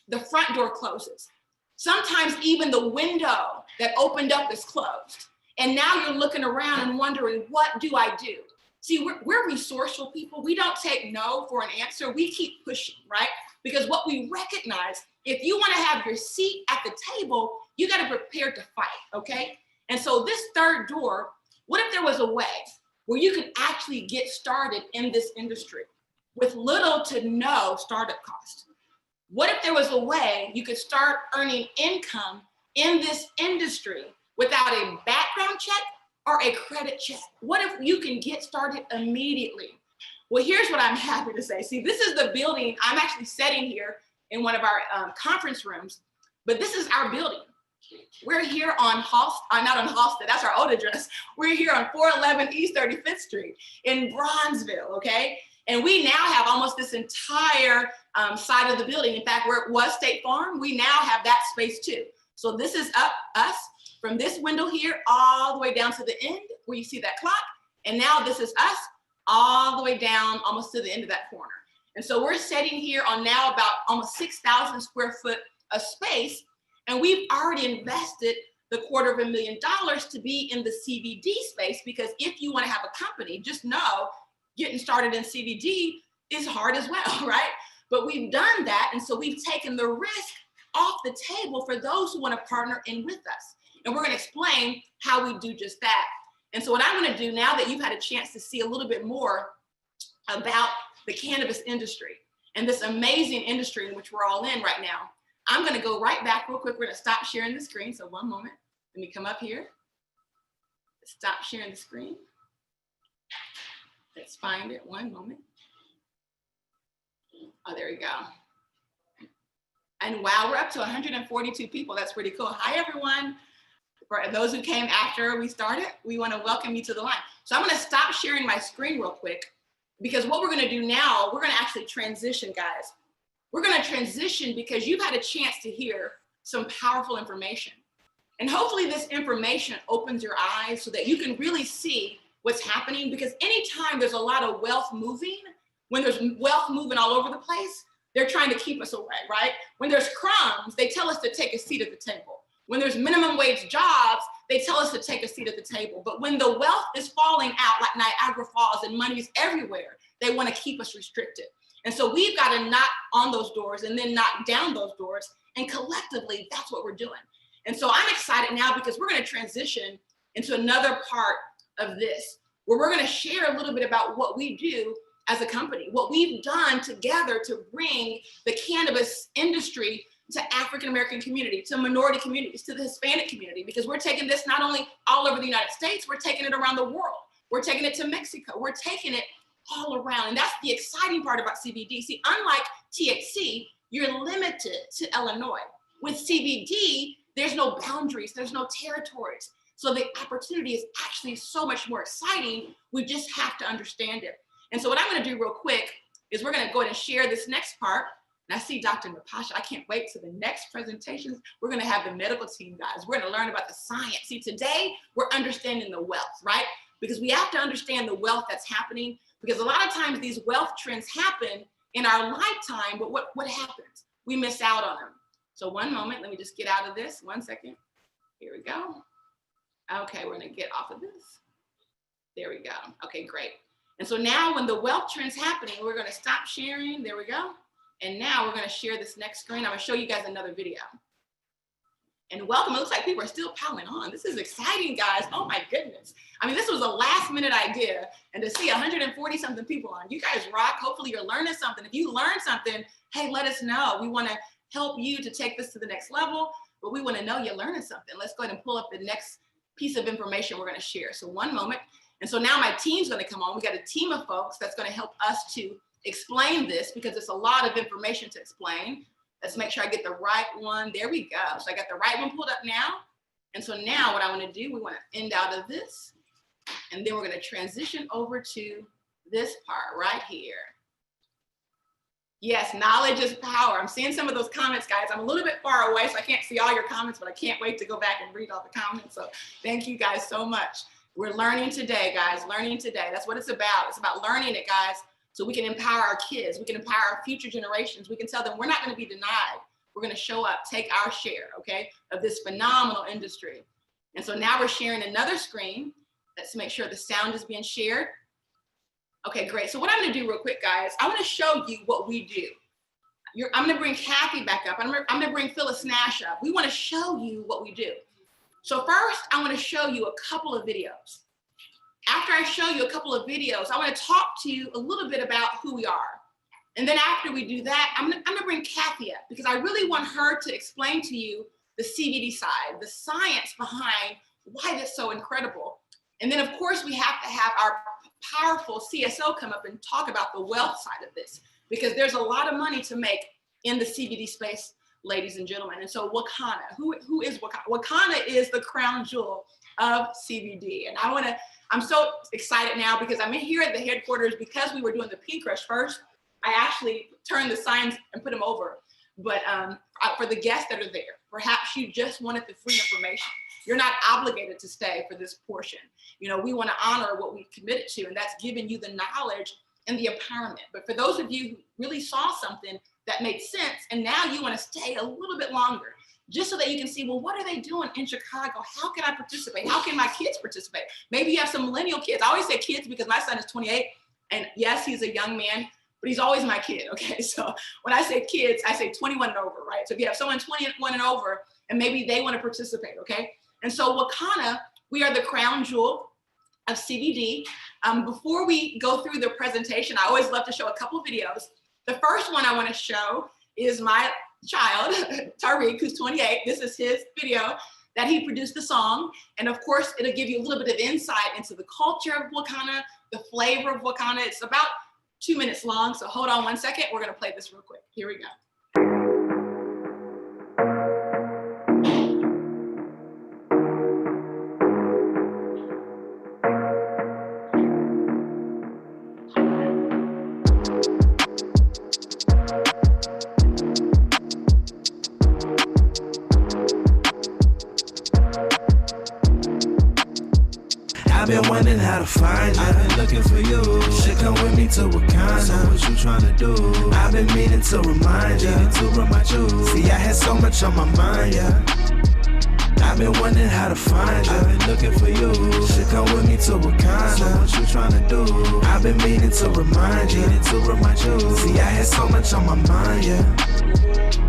the front door closes. Sometimes even the window that opened up is closed. And now you're looking around and wondering, what do I do? See, we're resourceful people. We don't take no for an answer. We keep pushing, right? Because what we recognize, if you want to have your seat at the table, you got to prepare to fight, okay? And so this third door, what if there was a way where you could actually get started in this industry with little to no startup cost? What if there was a way you could start earning income in this industry without a background check or a credit check? What if you can get started immediately? Well, here's what I'm happy to say. See, this is the building. I'm actually sitting here in one of our conference rooms, but this is our building. We're here on not on Halsted, that's our old address. We're here on 411 East 35th Street in Bronzeville, okay? And we now have almost this entire side of the building. In fact, where it was State Farm, we now have that space too. So this is us from this window here all the way down to the end where you see that clock. And now this is us all the way down almost to the end of that corner. And so we're sitting here on now about almost 6,000 square foot of space. And we've already invested the $250,000 to be in the CBD space, because if you want to have a company, just know getting started in CBD is hard as well, right? But we've done that. And so we've taken the risk off the table for those who want to partner in with us. And we're going to explain how we do just that. And so what I'm going to do, now that you've had a chance to see a little bit more about the cannabis industry and this amazing industry in which we're all in right now, I'm going to go right back real quick. We're going to stop sharing the screen. So one moment. Let me come up here. Stop sharing the screen. Let's find it. One moment. Oh, there we go. And wow, we're up to 142 people. That's pretty cool. Hi, everyone. For those who came after we started, we want to welcome you to the line. So I'm going to stop sharing my screen real quick, because what we're going to do now, we're going to actually transition, guys. we're going to transition because you've had a chance to hear some powerful information. And hopefully this information opens your eyes so that you can really see what's happening, because anytime there's a lot of wealth moving, when there's wealth moving all over the place, they're trying to keep us away, right? When there's crumbs, they tell us to take a seat at the table. When there's minimum wage jobs, they tell us to take a seat at the table. But when the wealth is falling out like Niagara Falls and money's everywhere, they want to keep us restricted. And so we've got to knock on those doors and then knock down those doors. And collectively, that's what we're doing. And so I'm excited now because we're going to transition into another part of this, where we're going to share a little bit about what we do as a company, what we've done together to bring the cannabis industry to African-American community, to minority communities, to the Hispanic community, because we're taking this not only all over the United States, we're taking it around the world. We're taking it to Mexico. We're taking it all around. And that's the exciting part about CBD. See, unlike THC, you're limited to Illinois. With CBD, there's no boundaries, there's no territories. So the opportunity is actually so much more exciting. We just have to understand it. And so what I'm going to do real quick is we're going to go ahead and share this next part. And I see Dr. Napasha. I can't wait to the next presentations. We're going to have the medical team, guys. We're going to learn about the science. See, today we're understanding the wealth, right? Because we have to understand the wealth that's happening, because a lot of times these wealth trends happen in our lifetime, but what happens? We miss out on them. So one moment, let me just get out of this. 1 second. Here we go. Okay, we're going to get off of this. There we go. Okay, great. And so now when the wealth trend's happening, we're going to stop sharing. There we go. And now we're going to share this next screen. I'm going to show you guys another video. And welcome. It looks like people are still piling on. This is exciting, guys. Oh my goodness. I mean, this was a last minute idea. And to see 140 something people on, you guys rock. Hopefully you're learning something. If you learned something, hey, let us know. We want to help you to take this to the next level, but we want to know you're learning something. Let's go ahead and pull up the next piece of information we're going to share. So one moment. And so now my team's going to come on. We got a team of folks that's going to help us to explain this, because it's a lot of information to explain. Let's make sure I get the right one. There we go. So I got the right one pulled up now. And so now what I want to do, we want to end out of this. And then we're going to transition over to this part right here. Yes, knowledge is power. I'm seeing some of those comments, guys. I'm a little bit far away, so I can't see all your comments, but I can't wait to go back and read all the comments. So thank you guys so much. We're learning today, guys, learning today. That's what it's about. It's about learning it, guys, so we can empower our kids. We can empower our future generations. We can tell them we're not going to be denied. We're going to show up, take our share, okay, of this phenomenal industry. And so now we're sharing another screen. Let's make sure the sound is being shared. Okay, great. So what I'm going to do real quick, guys, I want to show you what we do. I'm going to bring Kathy back up. I'm going to bring Phyllis Nash up. We want to show you what we do. So first, I want to show you a couple of videos. After I show you a couple of videos, I want to talk to you a little bit about who we are. And then after we do that, I'm going to bring Kathy up, because I really want her to explain to you the CBD side, the science behind why that's so incredible. And then, of course, we have to have our powerful CSO come up and talk about the wealth side of this, because there's a lot of money to make in the CBD space, ladies and gentlemen. And so Wankanna, who is Wankanna? Wankanna is the crown jewel of CBD. And I'm so excited now, because I'm here at the headquarters. Because we were doing the Pink Crush first, I actually turned the signs and put them over. But for the guests that are there, perhaps you just wanted the free information. You're not obligated to stay for this portion. You know, we want to honor what we committed to, and that's giving you the knowledge and the empowerment. But for those of you who really saw something that made sense, and now you want to stay a little bit longer, just so that you can see, well, what are they doing in Chicago? How can I participate? How can my kids participate? Maybe you have some millennial kids. I always say kids because my son is 28, and yes, he's a young man, but he's always my kid, okay? So when I say kids, I say 21 and over, right? So if you have someone 21 and over, and maybe they want to participate, okay? And so Wankanna, we are the crown jewel of CBD. Before we go through the presentation, I always love to show a couple videos. The first one I want to show is my child, Tariq, who's 28. This is his video that he produced the song. And of course, it'll give you a little bit of insight into the culture of Wankanna, the flavor of Wankanna. It's about 2 minutes long, so hold on 1 second. We're going to play this real quick. Here we go. I've been wondering how to find you. I've been looking for you. Should come with me to Wakanda. So what you tryna do? I've been meaning to remind you. See, I had so much on my mind, yeah. I've been wondering how to find you. I've been looking for you. Should come with me to Wakanda. So what you tryna do? I've been meaning to remind you. See, I had so much on my mind, yeah.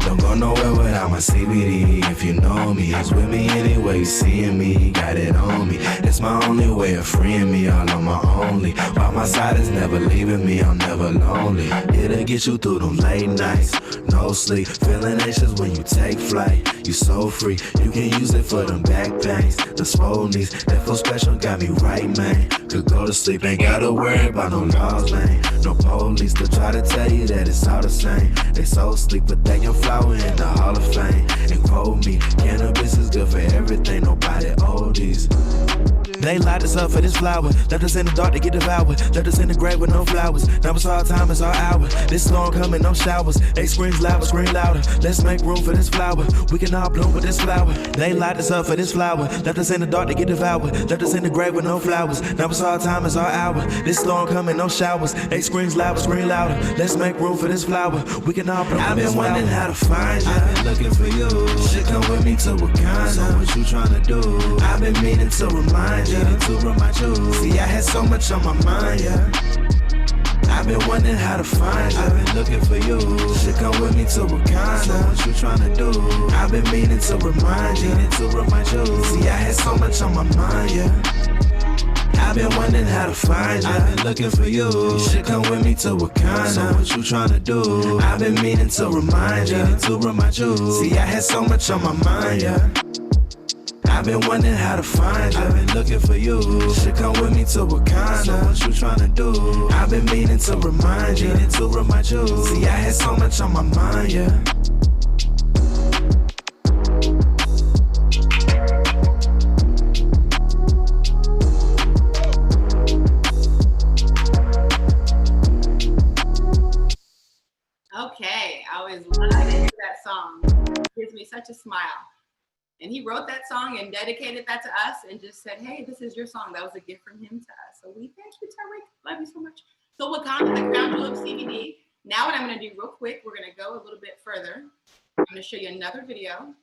Don't go nowhere without my CBD. If you know me, it's with me anyway. Seeing me, got it on me. It's my only way of freeing me, all on my only. By my side is never leaving me, I'm never lonely. It'll get you through them late nights, no sleep. Feeling anxious when you take flight. You so free, you can use it for them back pains. The swole knees, that feel special got me right, man. Could go to sleep, ain't gotta worry about no laws, man. No police to try to tell you that it's all the same. They so sleep, but they can flower in the Hall of Fame. And quote me, cannabis is good for everything, nobody oldies. They light us up for this flower. Left us in the dark to get devoured. Left us in the grave with no flowers. Now it's our time, it's our hour. This storm coming, no showers. They screams louder, scream louder. Let's make room for this flower. We can all bloom with this flower. They light us up for this flower. Left us in the dark to get devoured. Left us in the grave with no flowers. Now it's our time, it's our hour. This storm coming, no showers. They screams louder, scream louder. Let's make room for this flower. We can all bloom with this flower. I've been wondering how to find you. I've been looking for you. Should come with me to Wakanda. So what you tryna do? I've been meaning to remind you. See, I had so much on my mind, yeah. I've been wondering how to find you. I've been looking for you. Should come with me to Wakanda. So what you tryna do? I've been meaning to remind you. See, I had so much on my mind, yeah. I've been wondering how to find you. I've been looking for you. Should come with me to Wakanda. So what you tryna do? I've been meaning to remind you. See, I had so much on my mind, yeah. I've been wondering how to find you. I've been looking for you. Should come with me to Wakanda. So what you tryna do? I've been meaning to remind you. See, I had so much on my mind, yeah. Okay, I always love to hear that song. It gives me such a smile. And he wrote that song and dedicated that to us and just said, hey, this is your song. That was a gift from him to us. So we thank you, Tariq. Love you so much. So Wakanda, the crown jewel of CBD. Now what I'm going to do real quick, we're going to go a little bit further. I'm going to show you another video.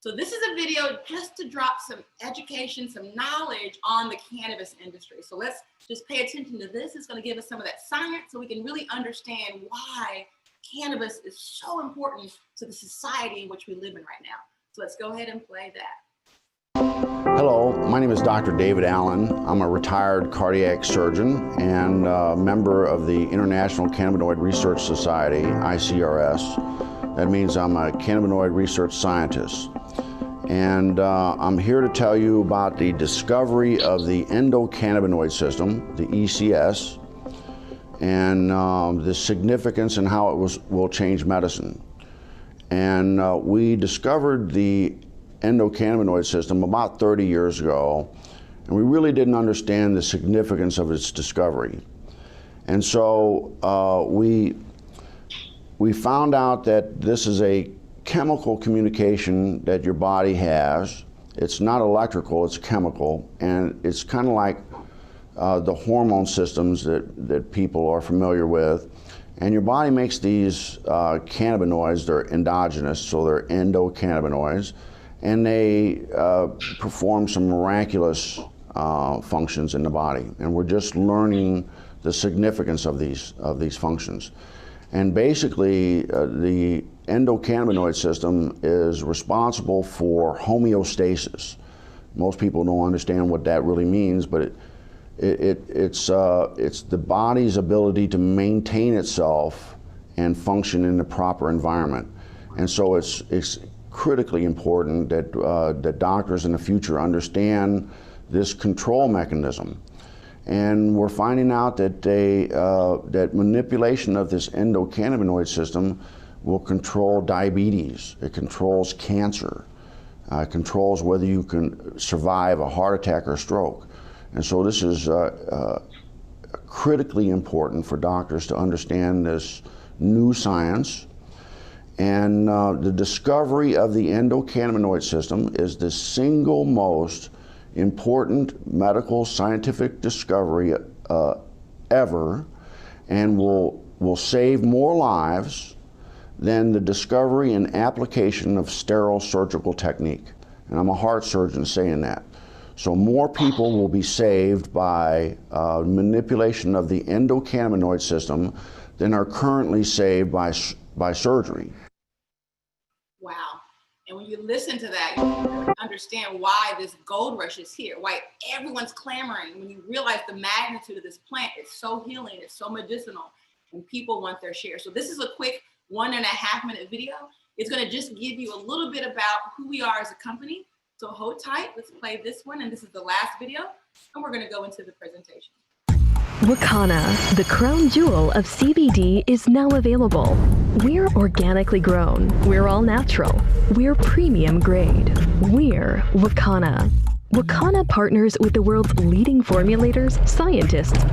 So this is a video just to drop some education, some knowledge on the cannabis industry. So let's just pay attention to this. It's going to give us some of that science so we can really understand why cannabis is so important to the society in which we live in right now. So let's go ahead and play that. Hello, my name is Dr. David Allen. I'm a retired cardiac surgeon and a member of the International Cannabinoid Research Society, ICRS. That means I'm a cannabinoid research scientist. And I'm here to tell you about the discovery of the endocannabinoid system, the ECS, and the significance and how it will change medicine. And we discovered the endocannabinoid system about 30 years ago, and we really didn't understand the significance of its discovery. And so we found out that this is a chemical communication that your body has. It's not electrical, it's chemical, and it's kind of like the hormone systems that people are familiar with. And your body makes these cannabinoids. They're endogenous, so they're endocannabinoids, and they perform some miraculous functions in the body. And we're just learning the significance of these functions. And basically, the endocannabinoid system is responsible for homeostasis. Most people don't understand what that really means, but it's the body's ability to maintain itself and function in the proper environment. And so it's critically important that that doctors in the future understand this control mechanism. And we're finding out that that manipulation of this endocannabinoid system will control diabetes. It controls cancer. It controls whether you can survive a heart attack or stroke. And so this is critically important for doctors to understand this new science. And the discovery of the endocannabinoid system is the single most important medical scientific discovery ever, and will save more lives than the discovery and application of sterile surgical technique. And I'm a heart surgeon saying that. So more people will be saved by manipulation of the endocannabinoid system than are currently saved by surgery. Wow. And when you listen to that, you understand why this gold rush is here, why everyone's clamoring. When you realize the magnitude of this plant, it's so healing, it's so medicinal, and people want their share. So this is a quick 1.5 minute video. It's gonna just give you a little bit about who we are as a company. So hold tight, let's play this one. And this is the last video, and we're gonna go into the presentation. Wankanna, the crown jewel of CBD, is now available. We're organically grown. We're all natural. We're premium grade. We're Wankanna. Wankanna partners with the world's leading formulators, scientists,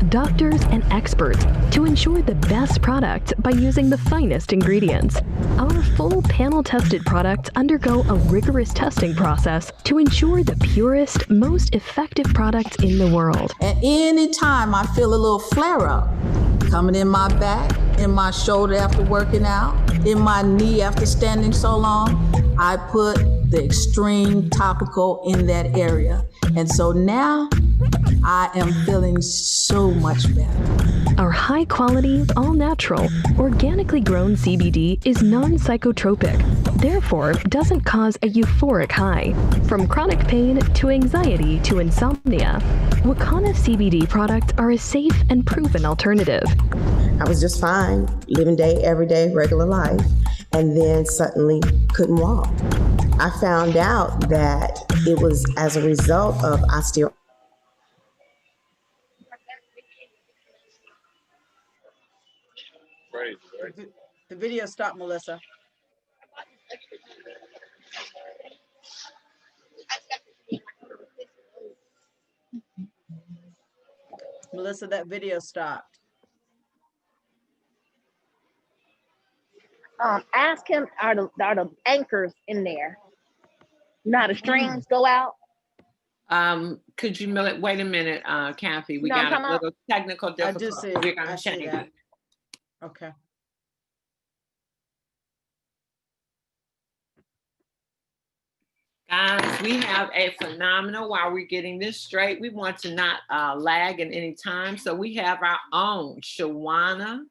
doctors, and experts to ensure the best product by using the finest ingredients. Our full panel-tested products undergo a rigorous testing process to ensure the purest, most effective products in the world. At any time I feel a little flare-up coming in my back, in my shoulder after working out, in my knee after standing so long, I put the extreme topical in that area. And so now I am feeling so much better. Our high-quality, all-natural, organically grown CBD is non-psychotropic, therefore doesn't cause a euphoric high. From chronic pain to anxiety to insomnia, Wankanna CBD products are a safe and proven alternative. I was just fine, living day, every day, regular life, and then suddenly couldn't walk. I found out that it was as a result of osteoarthritis. The video stopped, Melissa. Melissa, that video stopped. Ask him, are the anchors in there? You know how the strings go out? Could you wait a minute, Kathy? We got a little technical difficulty. I do see. We're gonna I see change that. it. Okay. Guys, we have a phenomenal, while we're getting this straight, we want to not lag in any time. So we have our own Shawana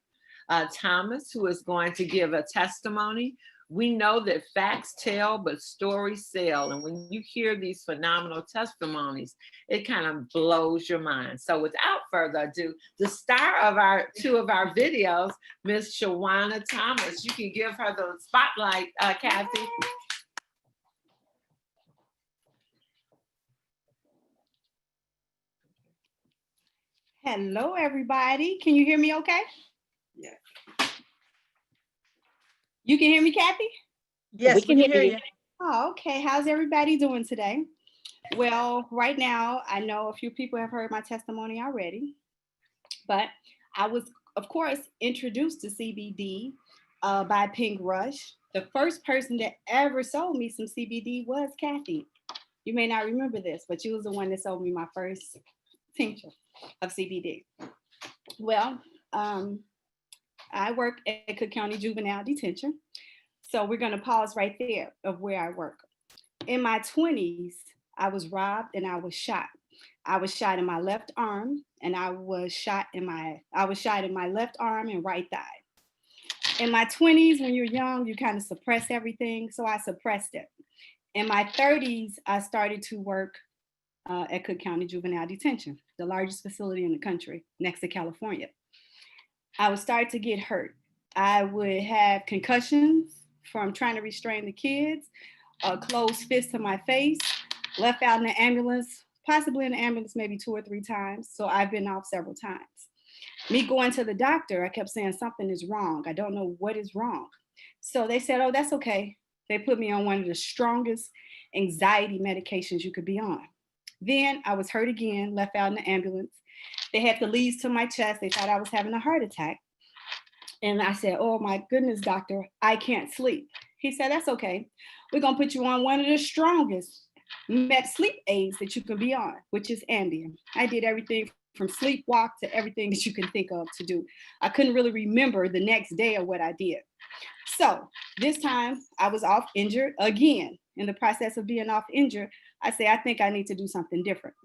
Thomas, who is going to give a testimony. We know that facts tell, but stories sell. And when you hear these phenomenal testimonies, it kind of blows your mind. So without further ado, the star of two of our videos, Miss Shawana Thomas, you can give her the spotlight, Kathy. Hello, everybody. Can you hear me okay? Yeah. You can hear me, Kathy? Yes, we can hear you. Oh, okay. How's everybody doing today? Well, right now, I know a few people have heard my testimony already, but I was, of course, introduced to CBD by Pink Rush. The first person that ever sold me some CBD was Kathy. You may not remember this, but she was the one that sold me my first tincture of CBD. Well, I work at Cook County Juvenile Detention. So we're going to pause right there of where I work. In my 20s, I was robbed and I was shot. I was shot in my left arm, and I was shot in my left arm and right thigh. In my 20s, when you're young, you kind of suppress everything. So I suppressed it. In my 30s, I started to work at Cook County Juvenile Detention, the largest facility in the country next to California. I would start to get hurt. I would have concussions from trying to restrain the kids, a closed fist to my face, left out in the ambulance, possibly in the ambulance maybe 2 or 3 times. So I've been off several times. Me going to the doctor, I kept saying something is wrong. I don't know what is wrong. So they said, oh, that's okay. They put me on one of the strongest anxiety medications you could be on. Then I was hurt again, left out in the ambulance. They had the leads to my chest. They thought I was having a heart attack. And I said, oh my goodness, doctor, I can't sleep. He said, that's okay. We're gonna put you on one of the strongest met sleep aids that you can be on, which is Ambien. I did everything from sleepwalk to everything that you can think of to do. I couldn't really remember the next day of what I did. So this time I was off injured again. In the process of being off injured, I say, I think I need to do something different.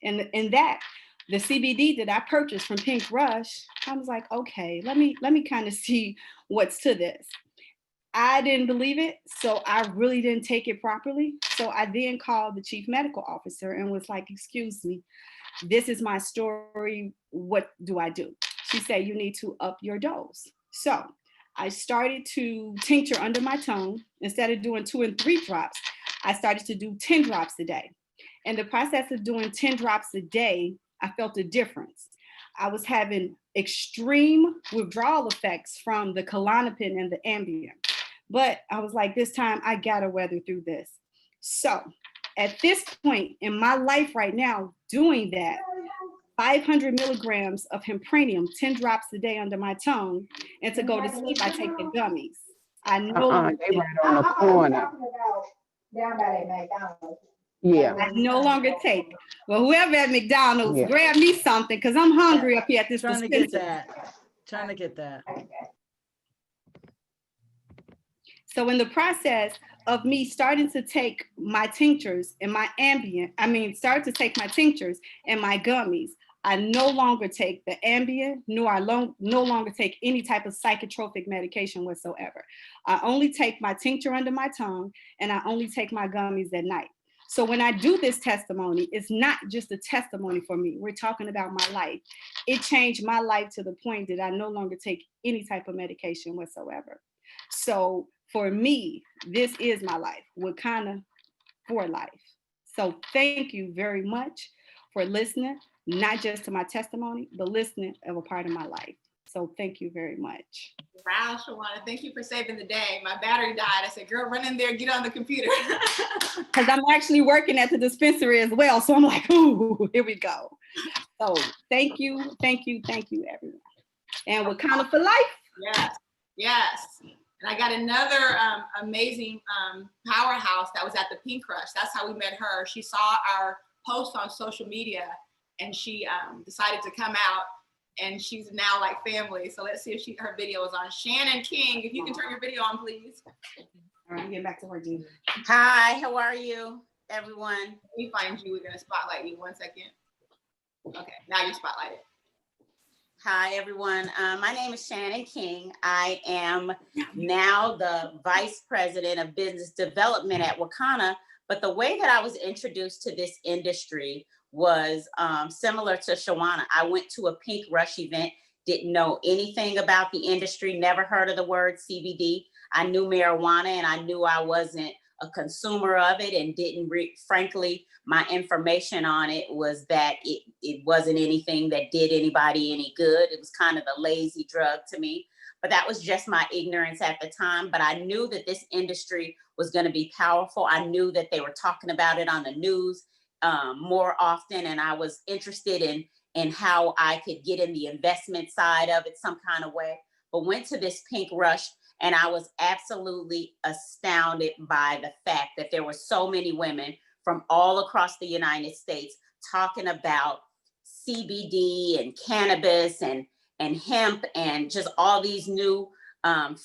And in that, the CBD that I purchased from Pink Rush, I was like, okay, let me kind of see what's to this. I didn't believe it, so I really didn't take it properly. So I then called the chief medical officer and was like, excuse me, this is my story. What do I do? She said, you need to up your dose. So I started to tincture under my tongue. Instead of doing 2 and 3 drops, I started to do 10 drops a day. In the process of doing 10 drops a day, I felt a difference. I was having extreme withdrawal effects from the Klonopin and the Ambien. But I was like, this time I gotta weather through this. So at this point in my life right now, doing that, 500 milligrams of hempranium, 10 drops a day under my tongue, and to go to sleep, I take the gummies. I no longer they right on the corner. Down by that McDonald's. Yeah. I no longer take. Well, whoever at McDonald's, grab me something because I'm hungry up here at this Trying to get that. Trying to get that. So in the process of me starting to take my tinctures and my Ambien, start to take my tinctures and my gummies, I no longer take the Ambien, nor I no longer take any type of psychotropic medication whatsoever. I only take my tincture under my tongue and I only take my gummies at night. So when I do this testimony, it's not just a testimony for me. We're talking about my life. It changed my life to the point that I no longer take any type of medication whatsoever. So for me, this is my life, Wankanna for life. So thank you very much for listening, not just to my testimony, but listening of a part of my life. So thank you very much. Wow, Shawana, thank you for saving the day. My battery died. I said, girl, run in there, get on the computer. Because I'm actually working at the dispensary as well. So I'm like, ooh, here we go. So thank you, everyone. And Wankanna for life. Yes, yes. And I got another amazing powerhouse that was at the Pink Rush. That's how we met her. She saw our post on social media and she decided to come out. And she's now like family. So let's see if her video is on. Shannon King, if you can turn your video on, please. All right, get back to work. Hi, how are you, everyone? Let me find you. We're gonna spotlight you. 1 second. Okay, now you're spotlighted. Hi, everyone. My name is Shannon King. I am now the Vice President of Business Development at Wankanna. But the way that I was introduced to this industry was similar to Shawana. I went to a Pink Rush event, didn't know anything about the industry, never heard of the word CBD. I knew marijuana and I knew I wasn't a consumer of it and didn't frankly, my information on it was that it wasn't anything that did anybody any good. It was kind of a lazy drug to me, but that was just my ignorance at the time. But I knew that this industry was going to be powerful. I knew that they were talking about it on the news more often, and I was interested in how I could get in the investment side of it some kind of way, but went to this Pink Rush and I was absolutely astounded by the fact that there were so many women from all across the United States talking about CBD and cannabis and hemp and just all these new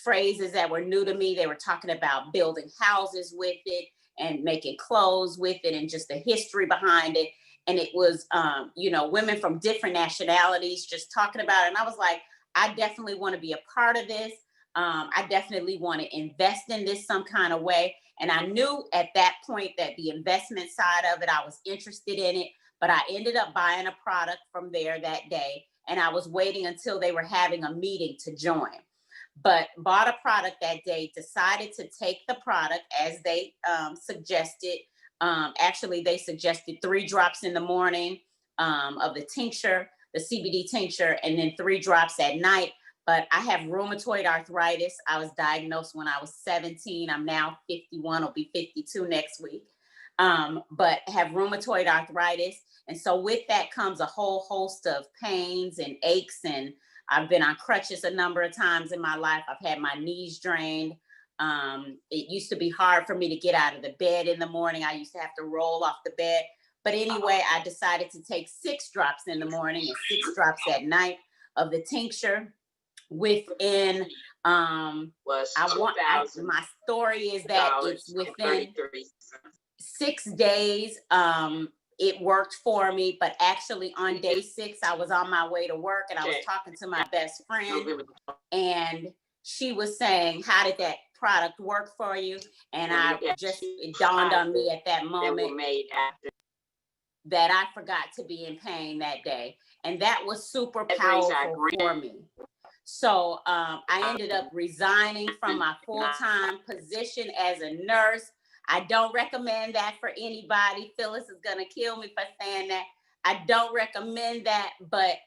phrases that were new to me. They were talking about building houses with it and making clothes with it and just the history behind it. And it was, women from different nationalities just talking about it. And I was like, I definitely want to be a part of this. I definitely want to invest in this some kind of way. And I knew at that point that the investment side of it, I was interested in it, but I ended up buying a product from there that day. And I was waiting until they were having a meeting to join. But bought a product that day, decided to take the product as they suggested. Actually, they suggested 3 drops in the morning of the tincture, the CBD tincture, and then 3 drops at night. But I have rheumatoid arthritis. I was diagnosed when I was 17. I'm now 51, I'll be 52 next week. But have rheumatoid arthritis. And so with that comes a whole host of pains and aches, and I've been on crutches a number of times in my life. I've had my knees drained. It used to be hard for me to get out of the bed in the morning. I used to have to roll off the bed. But anyway, I decided to take 6 drops in the morning and 6 drops at night of the tincture. Within, my story is that it's within 6 days, it worked for me, but actually on day 6, I was on my way to work and I was talking to my best friend and she was saying, how did that product work for you? And it dawned on me at that moment that I forgot to be in pain that day. And that was super powerful for me. So I ended up resigning from my full-time position as a nurse. I don't recommend that for anybody. Phyllis is gonna kill me for saying that. I don't recommend that, but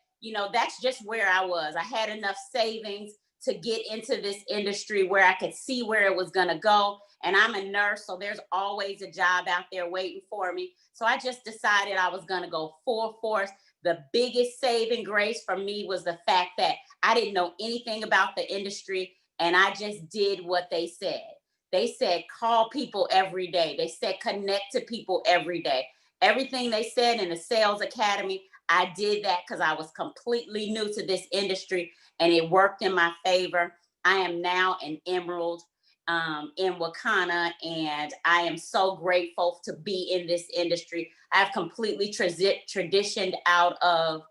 that's just where I was. I had enough savings to get into this industry where I could see where it was gonna go. And I'm a nurse, so there's always a job out there waiting for me. So I just decided I was gonna go full force. The biggest saving grace for me was the fact that I didn't know anything about the industry and I just did what they said. They said, call people every day. They said, connect to people every day. Everything they said in the sales academy, I did that because I was completely new to this industry and it worked in my favor. I am now an emerald in Wankanna, and I am so grateful to be in this industry. I've completely transitioned out of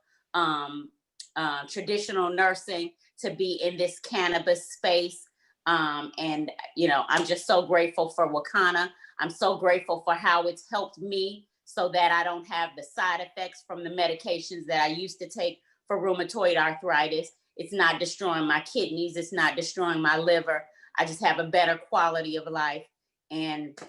traditional nursing to be in this cannabis space. And I'm just so grateful for Wankanna. I'm so grateful for how it's helped me so that I don't have the side effects from the medications that I used to take for rheumatoid arthritis. It's not destroying my kidneys. It's not destroying my liver. I just have a better quality of life. And,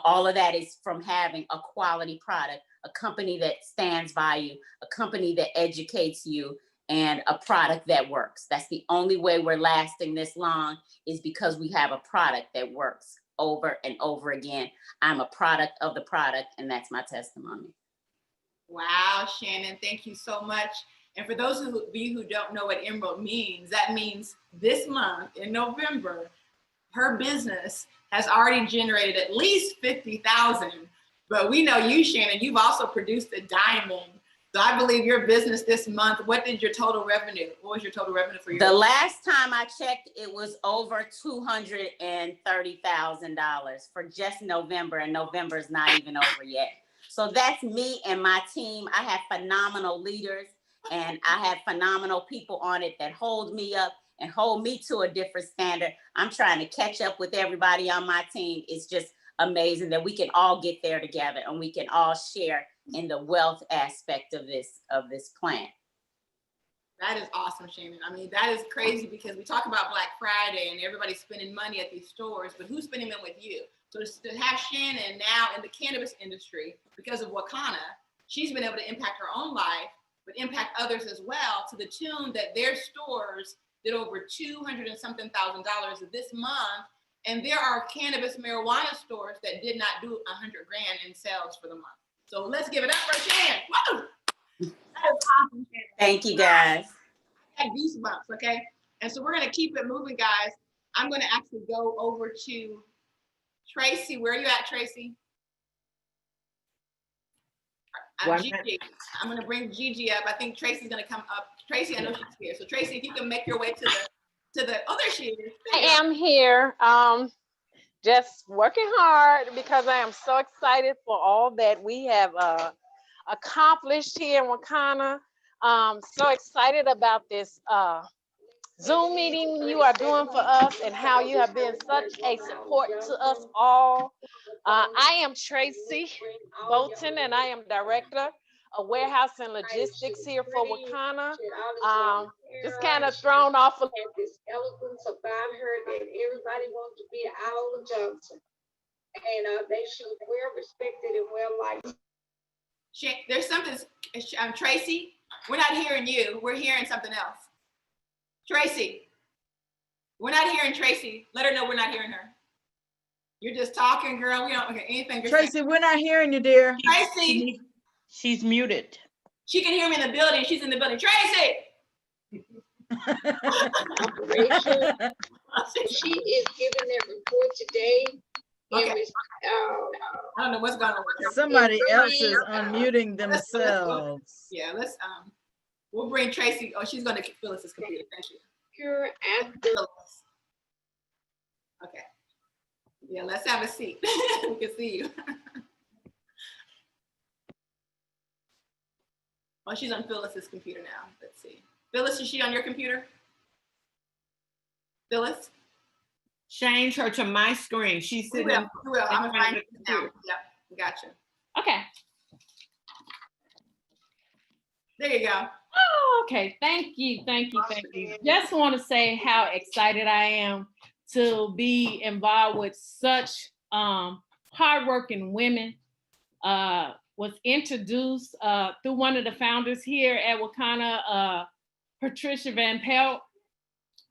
all of that is from having a quality product, a company that stands by you, a company that educates you, and a product that works. That's the only way we're lasting this long is because we have a product that works over and over again. I'm a product of the product, and that's my testimony. Wow, Shannon, thank you so much. And for those of you who don't know what Emerald means, that means this month in November, her business has already generated at least 50,000. But we know you, Shannon, you've also produced a diamond. So I believe your business this month, what was your total revenue for your The last time I checked, it was over $230,000 for just November, and November is not even over yet. So that's me and my team. I have phenomenal leaders and I have phenomenal people on it that hold me up and hold me to a different standard. I'm trying to catch up with everybody on my team. It's just amazing that we can all get there together and we can all share in the wealth aspect of this plant. That is awesome, Shannon. I mean, that is crazy because we talk about Black Friday and everybody's spending money at these stores, but who's spending them with you? So to have Shannon now in the cannabis industry because of Wankanna, she's been able to impact her own life, but impact others as well, to the tune that their stores did over $200,000 and something this month. And there are cannabis marijuana stores that did not do $100,000 in sales for the month. So let's give it up for Shannon. Woo! That is awesome, Shannon. Thank you, guys. I had goosebumps, okay? And so we're gonna keep it moving, guys. I'm gonna actually go over to Tracy. Where are you at, Tracy? Gigi. I'm gonna bring Gigi up. I think Tracy's gonna come up. Tracy, I know she's here. So Tracy, if you can make your way to the oh, there she is. I am here. Just working hard because I am so excited for all that we have accomplished here in Wankanna. So excited about this Zoom meeting you are doing for us and how you have been such a support to us all. I am Tracy Bolton and I am Director of Warehouse and Logistics here for Wankanna. Just kind of thrown off of this eloquence about her that everybody wants to be Owl Johnson. And they should be well respected and well liked. There's something, Tracy, we're not hearing you. We're hearing something else. Tracy, we're not hearing Tracy. Let her know we're not hearing her. You're just talking, girl. We don't hear anything. Tracy, we're not hearing you, dear. Tracy. She's muted. She can hear me in the building. She's in the building. Tracy! She is giving that report today. Okay. I don't know what's going on with her. Somebody else is unmuting themselves. Yeah, let's we'll bring Tracy. Oh, she's going to Phyllis's computer. Thank you. You're after. Okay. Yeah, let's have a seat. We can see you. Oh, she's on Phyllis's computer now. Let's see. Phyllis, is she on your computer? Phyllis? Change her to my screen. She's sitting. I'm gonna find it now. Yep, gotcha. Okay. There you go. Oh, okay. Thank you. Just want to say how excited I am to be involved with such hardworking women. Was introduced through one of the founders here at Wankanna, Patricia Van Pelt,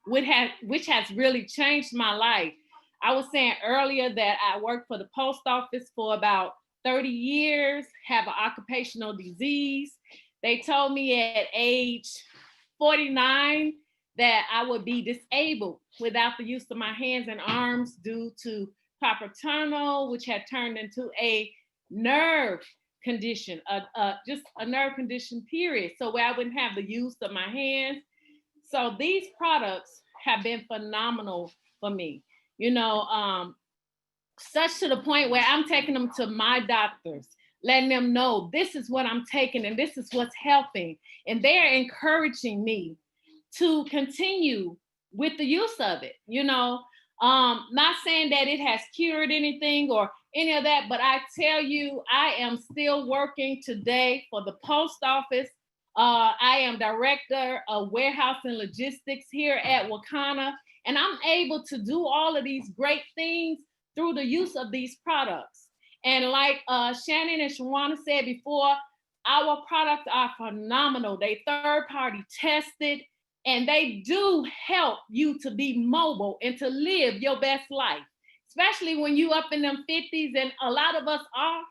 which has really changed my life. I was saying earlier that I worked for the post office for about 30 years, have an occupational disease. They told me at age 49 that I would be disabled without the use of my hands and arms due to carpal tunnel, which had turned into a nerve condition, just a nerve condition, period. So where I wouldn't have the use of my hands. So these products have been phenomenal for me, such to the point where I'm taking them to my doctors, letting them know this is what I'm taking and this is what's helping. And they're encouraging me to continue with the use of it, not saying that it has cured anything or any of that, but I tell you, I am still working today for the post office. I am director of warehouse and logistics here at Wankanna, and I'm able to do all of these great things through the use of these products. And like Shannon and Shawana said before, our products are phenomenal. They third-party tested, and they do help you to be mobile and to live your best life, especially when you up in them 50s, and a lot of us are.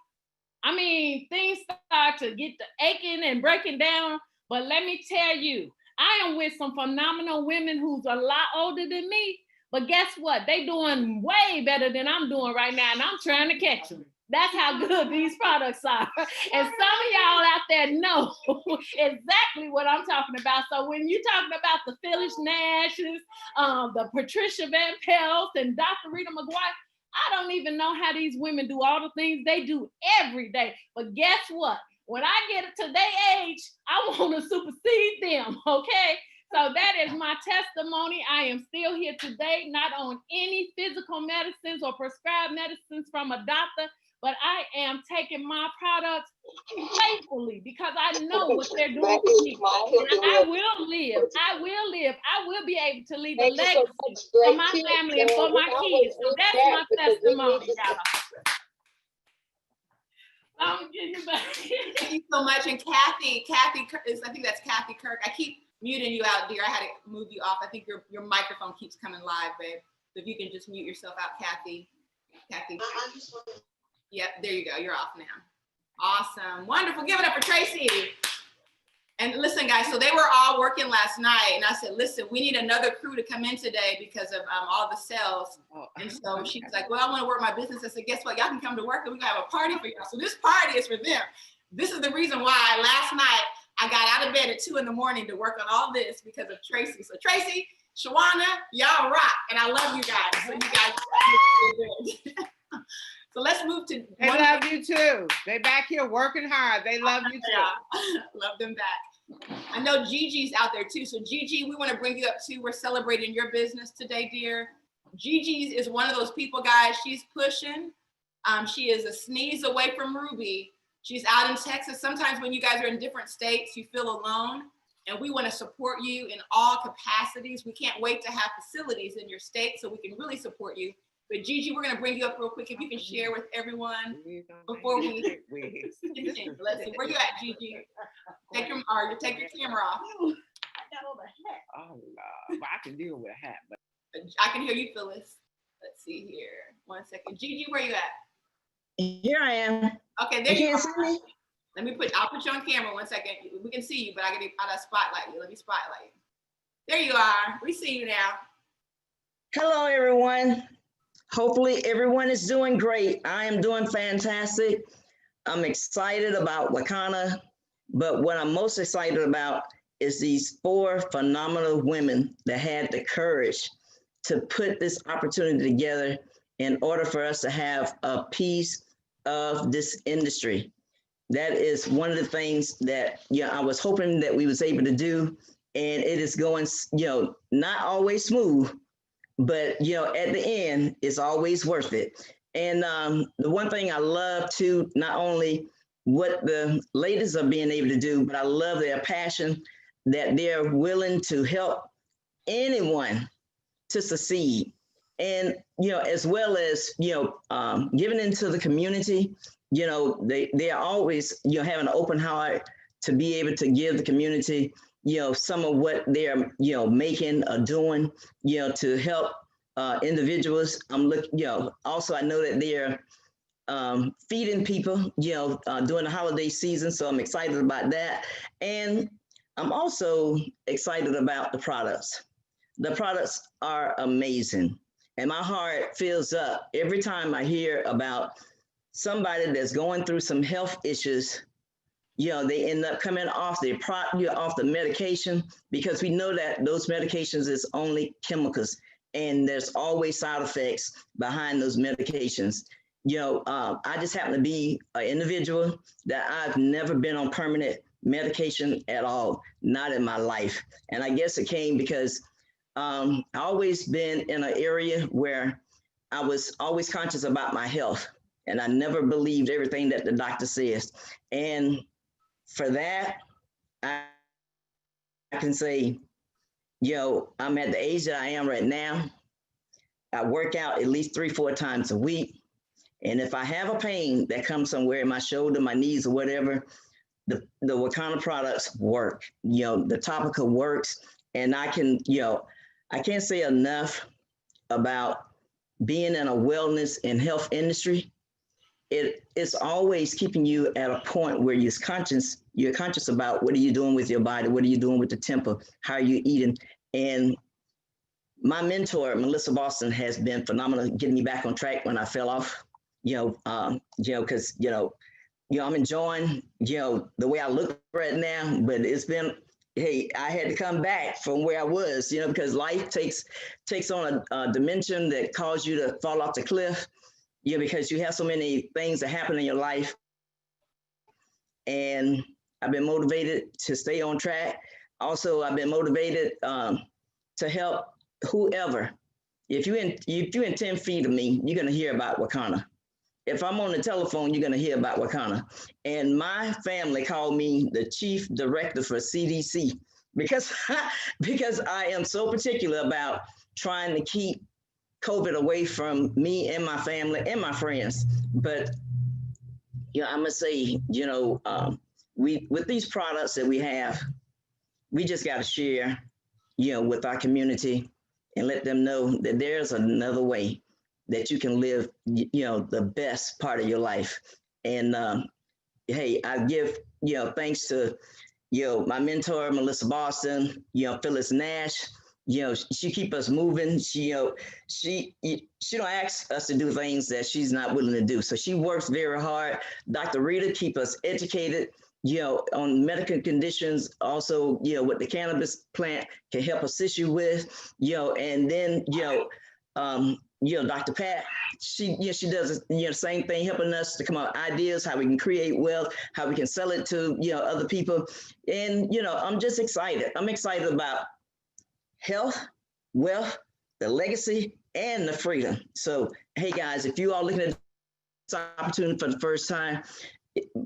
I mean, things start to get the aching and breaking down, but let me tell you, I am with some phenomenal women who's a lot older than me, but guess what? They doing way better than I'm doing right now, and I'm trying to catch them. That's how good these products are. And some of y'all out there know exactly what I'm talking about. So when you're talking about the Phyllis Nashes, the Patricia Van Pelt, and Dr. Rita McGuire, I don't even know how these women do all the things they do every day. But guess what? When I get to their age, I want to supersede them, okay? So that is my testimony. I am still here today, not on any physical medicines or prescribed medicines from a doctor, but I am taking my products faithfully because I know what they're doing for me. And I will live. I will be able to leave a legacy for my family and for my kids. So that's my testimony, y'all. Thank you so much. And Kathy is, I think that's Kathy Kirk. I keep muting you out, dear. I had to move you off. I think your microphone keeps coming live, babe. So if you can just mute yourself out, Kathy. Yep, there you go. You're off now. Awesome. Wonderful. Give it up for Tracy. And listen, guys, so they were all working last night. And I said, listen, we need another crew to come in today because of all the sales. And so she's like, well, I want to work my business. I said, guess what? Y'all can come to work and we're going to have a party for y'all. So this party is for them. This is the reason why last night I got out of bed at 2 a.m. to work on all this because of Tracy. So Tracy, Shawana, y'all rock. And I love you guys. So you guys. So let's move to. They love you too. They back here working hard. They love you too. Yeah. Love them back. I know Gigi's out there too. So Gigi, we want to bring you up too. We're celebrating your business today, dear. Gigi's is one of those people, guys. She's pushing. She is a sneeze away from Ruby. She's out in Texas. Sometimes when you guys are in different states, you feel alone. And we want to support you in all capacities. We can't wait to have facilities in your state so we can really support you. But Gigi, we're going to bring you up real quick. If you can share with everyone before we continue. Let's see. Where you at, Gigi? Take your camera off. Oh, Lord. Well, I can deal with a hat. But I can hear you, Phyllis. Let's see here. 1 second. Gigi, where you at? Here I am. Okay, there you are. See me? I'll put you on camera 1 second. We can see you, but I gotta spotlight you. Let me spotlight you. There you are. We see you now. Hello, everyone. Hopefully everyone is doing great. I am doing fantastic. I'm excited about Wankanna, but what I'm most excited about is these 4 phenomenal women that had the courage to put this opportunity together in order for us to have a piece of this industry. That is one of the things that I was hoping that we was able to do, and it is going, not always smooth, but at the end, it's always worth it. And the one thing I love too, not only what the ladies are being able to do, but I love their passion that they're willing to help anyone to succeed. And as well as giving into the community, they are always having an open heart to be able to give the community some of what they're making or doing to help individuals. I'm looking, also I know that they're feeding people during the holiday season, so I'm excited about that. And I'm also excited about the products. The products are amazing, and my heart fills up every time I hear about somebody that's going through some health issues. They end up coming off off the medication, because we know that those medications is only chemicals, and there's always side effects behind those medications. I just happen to be an individual that I've never been on permanent medication at all, not in my life. And I guess it came because I always been in an area where I was always conscious about my health, and I never believed everything that the doctor says. And for that, I can say, I'm at the age that I am right now. I work out at least 3-4 times a week. And if I have a pain that comes somewhere in my shoulder, my knees, or whatever, the Wankanna products work. The topical works. And I can't say enough about being in a wellness and health industry. It's always keeping you at a point where you're conscious about what are you doing with your body, what are you doing with the temper, how are you eating. And my mentor, Melissa Boston, has been phenomenal getting me back on track when I fell off, because, I'm enjoying, the way I look right now, but it's been, hey, I had to come back from where I was, because life takes on a dimension that causes you to fall off the cliff, because you have so many things that happen in your life. And I've been motivated to stay on track. Also, I've been motivated to help whoever. If you're in 10 feet of me, you're going to hear about Wankanna. If I'm on the telephone, you're going to hear about Wankanna. And my family called me the chief director for CDC because I am so particular about trying to keep COVID away from me and my family and my friends. But I must say, with these products that we have, we just got to share, with our community and let them know that there's another way that you can live, the best part of your life. And hey, I give, thanks to, my mentor, Melissa Boston, Phyllis Nash. She keep us moving. She don't ask us to do things that she's not willing to do. So she works very hard. Dr. Rita keep us educated, on medical conditions. Also, what the cannabis plant can help assist you with, and then, Dr. Pat, she does the same thing, helping us to come up with ideas, how we can create wealth, how we can sell it to, other people. And, I'm just excited. I'm excited about health, wealth, the legacy, and the freedom. So, hey guys, if you are looking at this opportunity for the first time,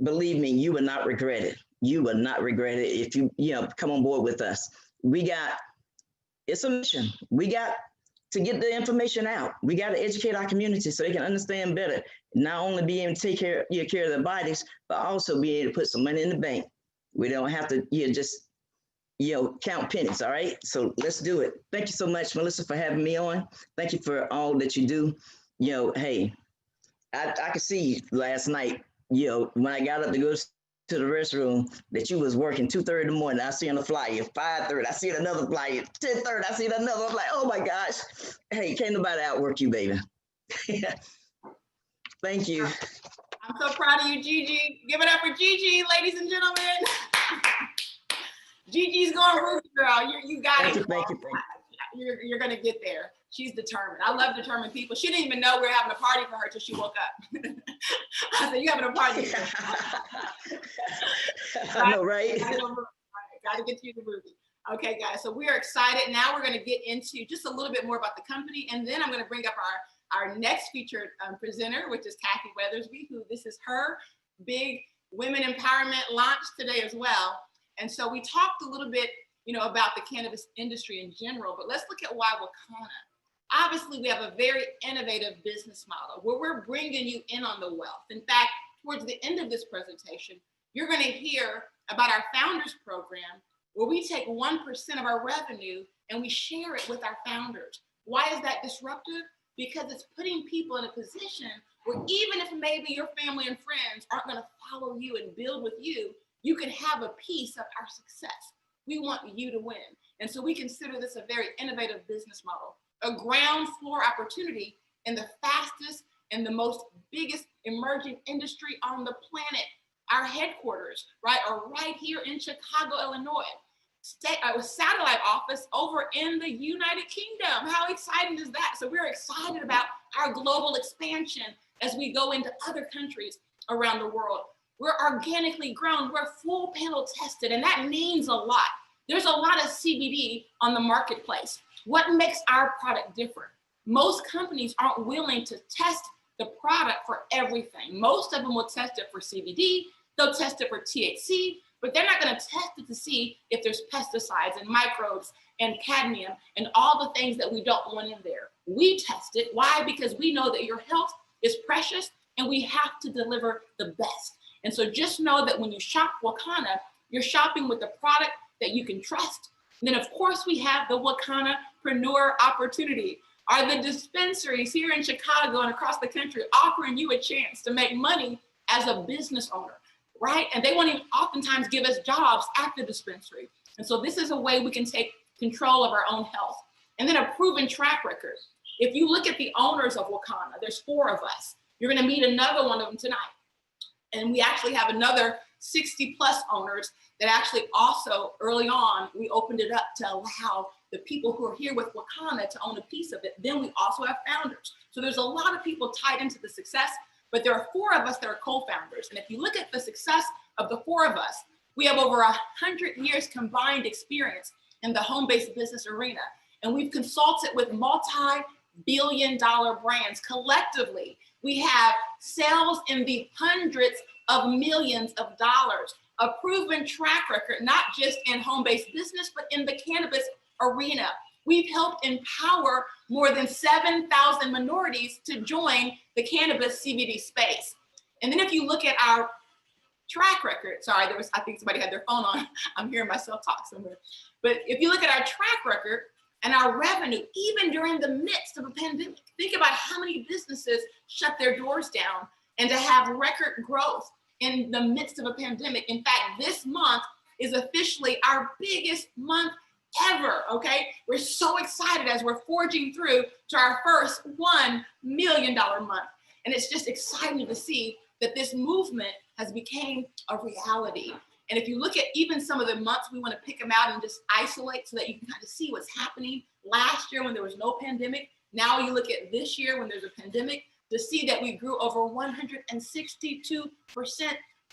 believe me, you will not regret it. You will not regret it if you, come on board with us. It's a mission. We got to get the information out. We got to educate our community so they can understand better, not only be able to take care of their bodies, but also be able to put some money in the bank. We don't have to just count pennies. All right. So let's do it. Thank you so much, Melissa, for having me on. Thank you for all that you do. Hey, I could see last night, when I got up to go to to the restroom that you was working 2:30 in the morning. I see on the flyer, 5:30, I see another flyer, 10:30, I see another. I'm like, oh my gosh. Hey, can't nobody outwork you, baby. Thank you. I'm so proud of you, Gigi. Give it up for Gigi, ladies and gentlemen. Gigi's going Ruby, girl. You got it. Thank you. You're gonna get there. She's determined. I love determined people. She didn't even know we were having a party for her till she woke up. I said, "You having a party?" I know, right? Got to get you to Ruby. Okay, guys. So we are excited. Now we're going to get into just a little bit more about the company, and then I'm going to bring up our next featured presenter, which is Kathy Weathersby, who this is her big women empowerment launch today as well. And so we talked a little bit, about the cannabis industry in general, but let's look at why Wankanna. Obviously, we have a very innovative business model where we're bringing you in on the wealth. In fact, towards the end of this presentation, you're going to hear about our founders program, where we take 1% of our revenue and we share it with our founders. Why is that disruptive? Because it's putting people in a position where even if maybe your family and friends aren't going to follow you and build with you, you can have a piece of our success. We want you to win. And so we consider this a very innovative business model, a ground floor opportunity in the fastest and the most biggest emerging industry on the planet. Our headquarters, are right here in Chicago, Illinois. Satellite office over in the United Kingdom. How exciting is that? So we're excited about our global expansion as we go into other countries around the world. We're organically grown, we're full panel tested, and that means a lot. There's a lot of CBD on the marketplace. What makes our product different? Most companies aren't willing to test the product for everything. Most of them will test it for CBD, they'll test it for THC, but they're not gonna test it to see if there's pesticides and microbes and cadmium and all the things that we don't want in there. We test it. Why? Because we know that your health is precious and we have to deliver the best. And so just know that when you shop Wankanna, you're shopping with a product that you can trust. And then of course we have the Wakannapreneur opportunity. Are the dispensaries here in Chicago and across the country offering you a chance to make money as a business owner, right? And they won't even oftentimes give us jobs at the dispensary. And so this is a way we can take control of our own health. And then a proven track record. If you look at the owners of Wankanna, there's 4 of us. You're gonna meet another one of them tonight. And we actually have another 60 plus owners that actually also early on, we opened it up to allow the people who are here with Wankanna to own a piece of it. Then we also have founders. So there's a lot of people tied into the success, but there are 4 of us that are co-founders. And if you look at the success of the 4 of us, we have over 100 years combined experience in the home-based business arena. And we've consulted with multi-billion-dollar brands collectively. We have sales in the hundreds of millions of dollars, a proven track record, not just in home-based business, but in the cannabis arena. We've helped empower more than 7,000 minorities to join the cannabis CBD space. And then if you look at our track record, sorry, I think somebody had their phone on. I'm hearing myself talk somewhere. But if you look at our track record and our revenue, even during the midst of a pandemic, think about how many businesses shut their doors down and to have record growth in the midst of a pandemic. In fact, this month is officially our biggest month ever, okay? We're so excited as we're forging through to our first $1 million month. And it's just exciting to see that this movement has become a reality. And if you look at even some of the months, we want to pick them out and just isolate so that you can kind of see what's happening last year when there was no pandemic. Now you look at this year when there's a pandemic to see that we grew over 162%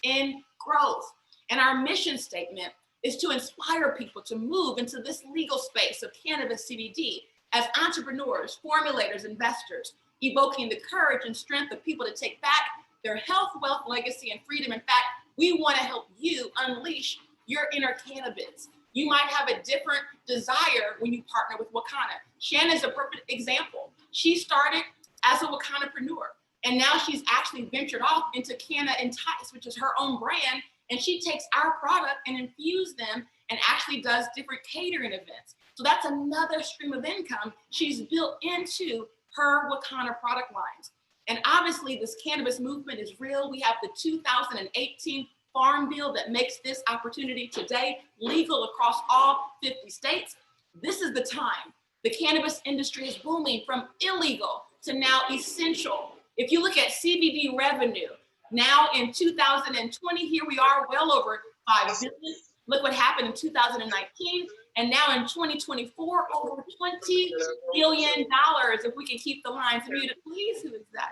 in growth. And our mission statement is to inspire people to move into this legal space of cannabis CBD as entrepreneurs, formulators, investors, evoking the courage and strength of people to take back their health, wealth, legacy, and freedom. In fact, we want to help you unleash your inner cannabis. You might have a different desire when you partner with Wankanna. Shannon's a perfect example. She started as a Wakannapreneur, and now she's actually ventured off into Canna Entice, which is her own brand, and she takes our product and infuses them and actually does different catering events. So that's another stream of income she's built into her Wankanna product lines. And obviously this cannabis movement is real. We have the 2018 farm bill that makes this opportunity today legal across all 50 states, this is the time. The cannabis industry is booming from illegal to now essential. If you look at CBD revenue, now in 2020, here we are, well over $5 billion. Look what happened in 2019. And now in 2024, over $20 billion. If we can keep the lines muted, please, who is that?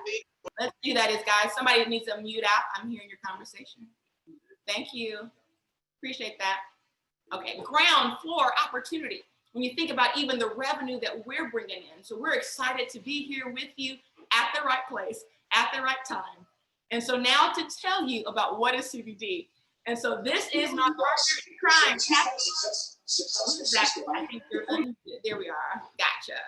Let's do that, guys. Somebody needs to mute out. I'm hearing your conversation. Thank you. Appreciate that. Okay, ground floor opportunity. When you think about even the revenue that we're bringing in. So we're excited to be here with you at the right place, at the right time. And so now to tell you about what is CBD. And so this is not crime. Exactly. I think there we are. Gotcha.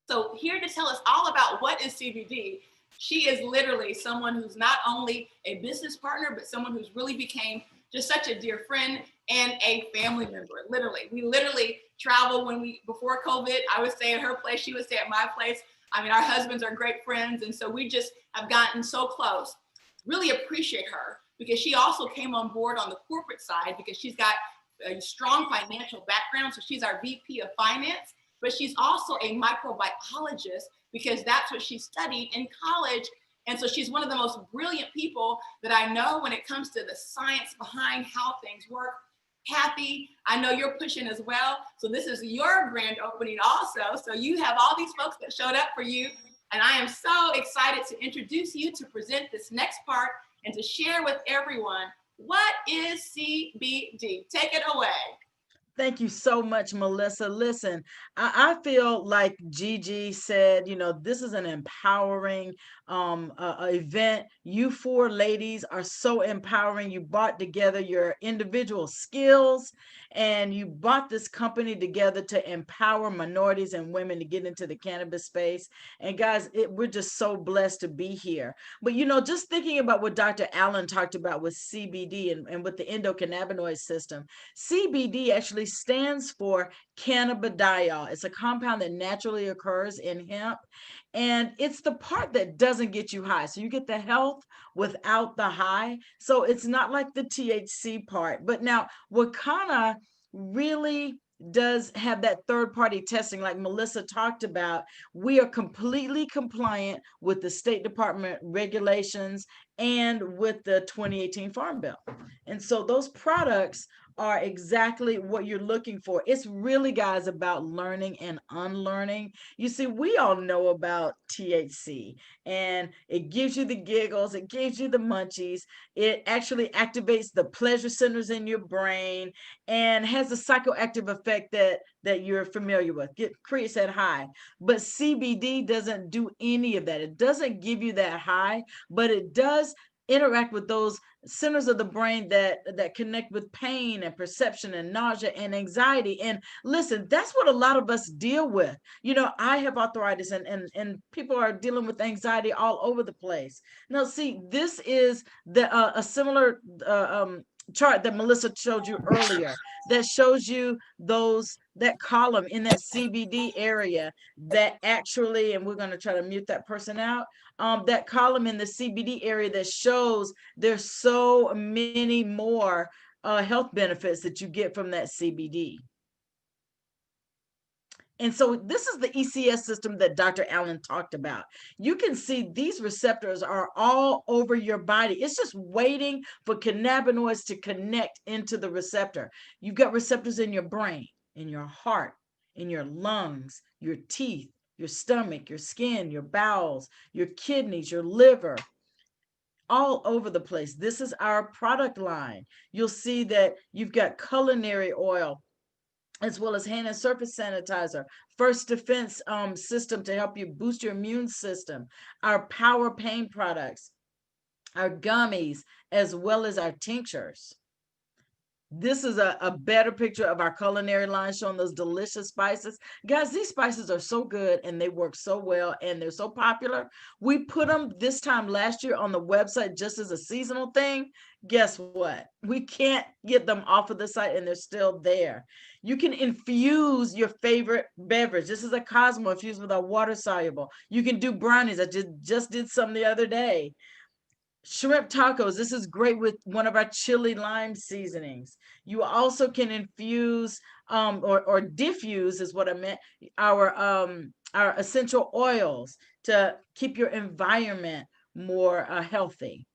So here to tell us all about what is CBD, she is literally someone who's not only a business partner, but someone who's really became just such a dear friend and a family member. Literally, we literally travel before COVID, I would stay at her place, she would stay at my place. I mean, our husbands are great friends. And so we just have gotten so close. Really appreciate her because she also came on board on the corporate side because she's got a strong financial background. So she's our VP of finance, but she's also a microbiologist because that's what she studied in college. And so she's one of the most brilliant people that I know when it comes to the science behind how things work. Kathy, I know you're pushing as well. So this is your grand opening also. So you have all these folks that showed up for you. And I am so excited to introduce you to present this next part and to share with everyone, what is CBD? Take it away. Thank you so much, Melissa. Listen, I feel like Gigi said, this is an empowering event. You four ladies are so empowering. You brought together your individual skills and you brought this company together to empower minorities and women to get into the cannabis space. And guys, we're just so blessed to be here. But, just thinking about what Dr. Allen talked about with CBD and with the endocannabinoid system, CBD actually stands for cannabidiol. It's a compound that naturally occurs in hemp. And it's the part that doesn't get you high. So you get the health without the high. So it's not like the THC part. But now Wankanna really does have that third-party testing like Melissa talked about. We are completely compliant with the State Department regulations and with the 2018 Farm Bill. And so those products are exactly what you're looking for. It's really, guys, about learning and unlearning. You see, we all know about THC and it gives you the giggles, it gives you the munchies, it actually activates the pleasure centers in your brain and has a psychoactive effect that you're familiar with, creates that high. But CBD doesn't do any of that. It doesn't give you that high, but it does interact with those centers of the brain that connect with pain and perception and nausea and anxiety. And listen, that's what a lot of us deal with. I have arthritis and people are dealing with anxiety all over the place. Now, see, this is a similar chart that Melissa showed you earlier that shows you that column in that CBD area that actually, and we're going to try to mute that person out, that column in the CBD area that shows there's so many more health benefits that you get from that CBD. And so this is the ECS system that Dr. Allen talked about. You can see these receptors are all over your body. It's just waiting for cannabinoids to connect into the receptor. You've got receptors in your brain, in your heart, in your lungs, your teeth, your stomach, your skin, your bowels, your kidneys, your liver, all over the place. This is our product line. You'll see that you've got culinary oil, as well as hand and surface sanitizer, first defense system to help you boost your immune system, our power pain products, our gummies, as well as our tinctures. This is a better picture of our culinary line showing those delicious spices. Guys, these spices are so good and they work so well and they're so popular. We put them this time last year on the website just as a seasonal thing. Guess what? We can't get them off of the site and they're still there. You can infuse your favorite beverage. This is a Cosmo infused with our water soluble. You can do brownies. I just did some the other day. Shrimp tacos. This is great with one of our chili lime seasonings. You also can infuse or diffuse is what I meant, our essential oils to keep your environment more healthy.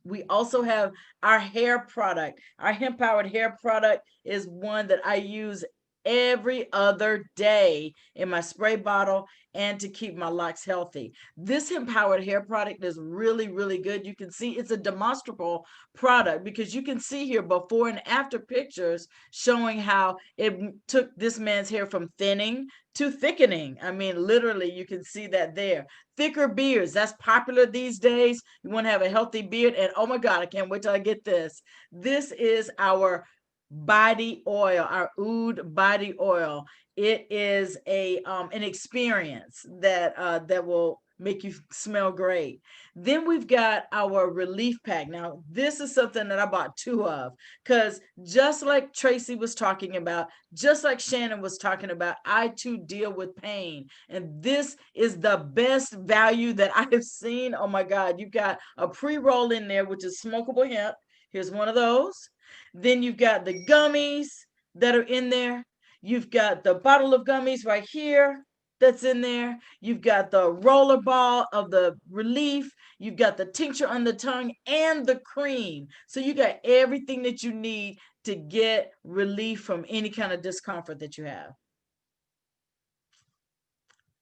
We also have our hair product. Our hemp powered hair product is one that I use every other day in my spray bottle and to keep my locks healthy. This hemp powered hair product is really, really good. You can see it's a demonstrable product because you can see here before and after pictures showing how it took this man's hair from thinning to thickening. I mean, literally, you can see that there. Thicker beards, that's popular these days. You want to have a healthy beard. And oh my God, I can't wait till I get this. This is our body oil, our oud body oil. It is an experience that will make you smell great. Then we've got our relief pack. Now, this is something that I bought 2 of because just like Tracy was talking about, just like Shannon was talking about, I too deal with pain. And this is the best value that I have seen. Oh my God, you've got a pre-roll in there, which is smokable hemp. Here's one of those. Then you've got the gummies that are in there. You've got the bottle of gummies right here that's in there. You've got the roller ball of the relief. You've got the tincture on the tongue and the cream. So you got everything that you need to get relief from any kind of discomfort that you have.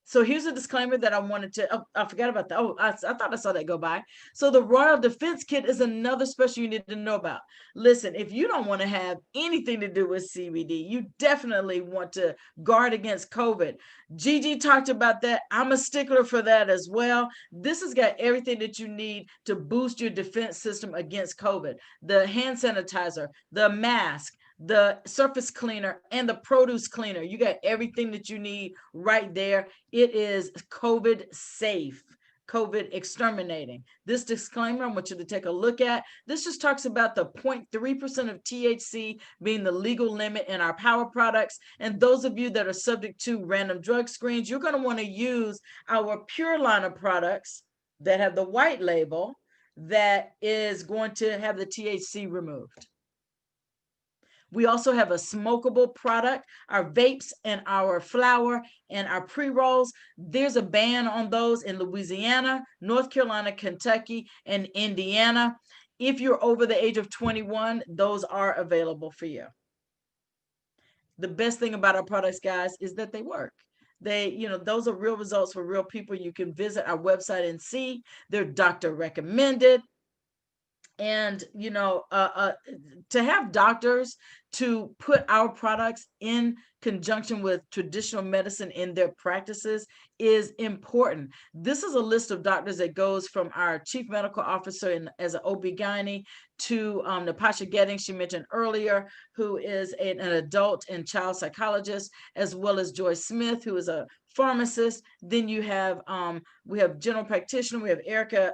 So here's a disclaimer that I wanted to, I forgot about that. I thought I saw that go by. So the Royal Defense Kit is another special you need to know about. Listen, if you don't want to have anything to do with CBD, you definitely want to guard against COVID. Gigi talked about that. I'm a stickler for that as well. This has got everything that you need to boost your defense system against COVID. The hand sanitizer, the mask, the surface cleaner, and the produce cleaner. You got everything that you need right there. It is COVID safe, COVID exterminating. This disclaimer, I want you to take a look at. This just talks about the 0.3% of THC being the legal limit in our power products. And those of you that are subject to random drug screens, you're going to want to use our pure line of products that have the white label that is going to have the THC removed. We also have a smokable product, our vapes and our flower and our pre-rolls. There's a ban on those in Louisiana, North Carolina, Kentucky, and Indiana. If you're over the age of 21, those are available for you. The best thing about our products, guys, is that they work. Those are real results for real people. You can visit our website and see. They're doctor recommended. And to have doctors to put our products in conjunction with traditional medicine in their practices is important. This is a list of doctors that goes from our chief medical officer as an OB-GYN to Natasha Getting, she mentioned earlier, who is an adult and child psychologist, as well as Joyce Smith, who is a pharmacist. Then you have we have general practitioner. We have Erica,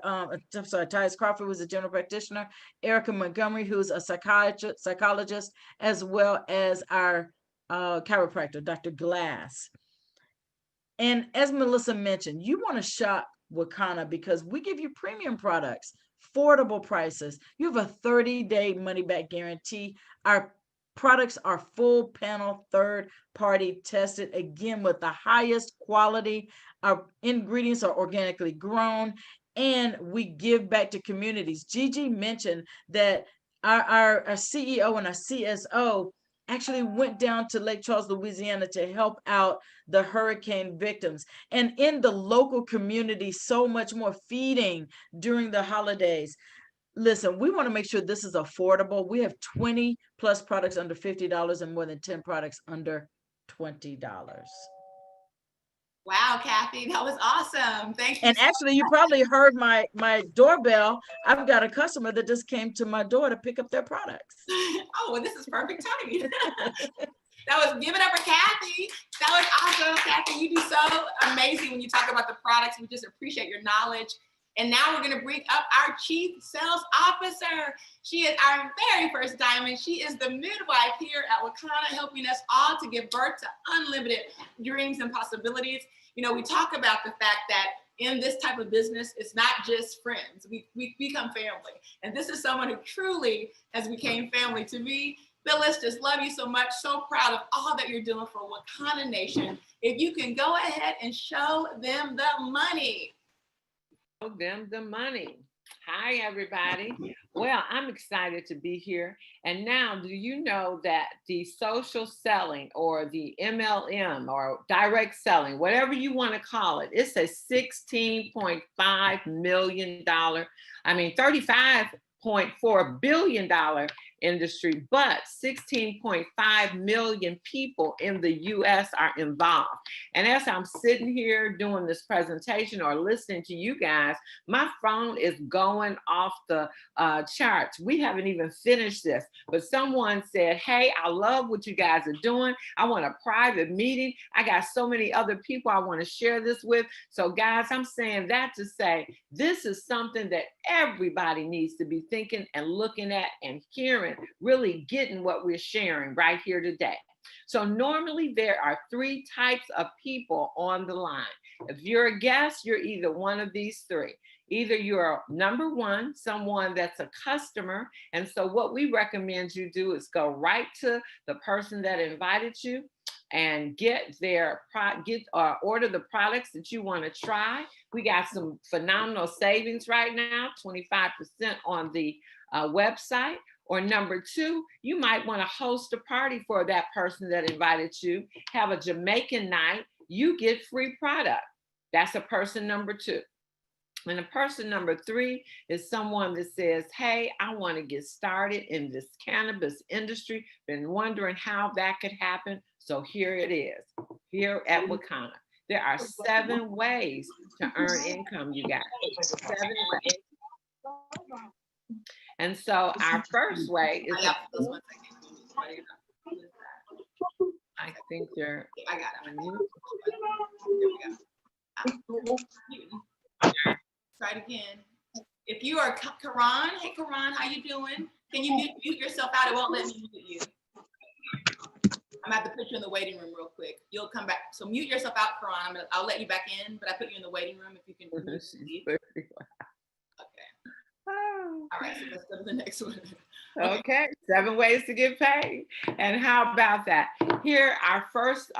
Tyus Crawford, who's a general practitioner, Erica Montgomery, who's a psychologist, as well as our chiropractor, Dr. Glass. And as Melissa mentioned, you want to shop Wankanna because we give you premium products, affordable prices. You have a 30-day money-back guarantee. Our products are full panel, third-party tested, again, with the highest quality. Our ingredients are organically grown, and we give back to communities. Gigi mentioned that our CEO and our CSO actually went down to Lake Charles, Louisiana to help out the hurricane victims. And in the local community, so much more feeding during the holidays. Listen, we want to make sure this is affordable. We have 20 plus products under $50 and more than 10 products under $20. Wow, Kathy, that was awesome. Thank you. And actually, you probably heard my doorbell. I've got a customer that just came to my door to pick up their products. Oh, well, this is perfect timing. That was, give it up for Kathy. That was awesome, Kathy. You do so amazing when you talk about the products. We just appreciate your knowledge. And now we're going to bring up our Chief Sales Officer. She is our very first diamond. She is the midwife here at Wankanna, helping us all to give birth to unlimited dreams and possibilities. We talk about the fact that in this type of business, it's not just friends. We become family. And this is someone who truly has became family to me. Phyllis, just love you so much. So proud of all that you're doing for Wankanna Nation. If you can go ahead and show them the money. Show them the money. Hi, everybody. Well, I'm excited to be here. And now, do you know that the social selling or the MLM or direct selling, whatever you want to call it, it's a $16.5 million, $35.4 billion industry, but 16.5 million people in the US are involved. And as I'm sitting here doing this presentation or listening to you guys, my phone is going off the charts. We haven't even finished this, but someone said, hey, I love what you guys are doing. I want a private meeting. I got so many other people I want to share this with. So guys, I'm saying that to say, this is something that everybody needs to be thinking and looking at and hearing, really getting what we're sharing right here today. So normally there are 3 types of people on the line. If you're a guest, you're either one of these 3. Either you're number 1, someone that's a customer. And so what we recommend you do is go right to the person that invited you and get their order the products that you want to try. We got some phenomenal savings right now, 25% on the website. Or number 2, you might want to host a party for that person that invited you, have a Jamaican night, you get free product. That's a person number 2. And a person number 3 is someone that says, hey, I want to get started in this cannabis industry. Been wondering how that could happen. So here it is, here at Wankanna. There are 7 ways to earn income, you guys. 7 ways. And so our first way is, I think they're, I got it. There we go. Try it again. If you are Karan, hey Karan, how you doing? Can you mute yourself out? It won't let me mute you. I'm at the put you in the waiting room real quick. You'll come back. So mute yourself out, Karan. I'll let you back in, but I put you in the waiting room if you can leave. Okay. All right, so let's go to the next one. Okay, 7 ways to get paid. And how about that? Here, our first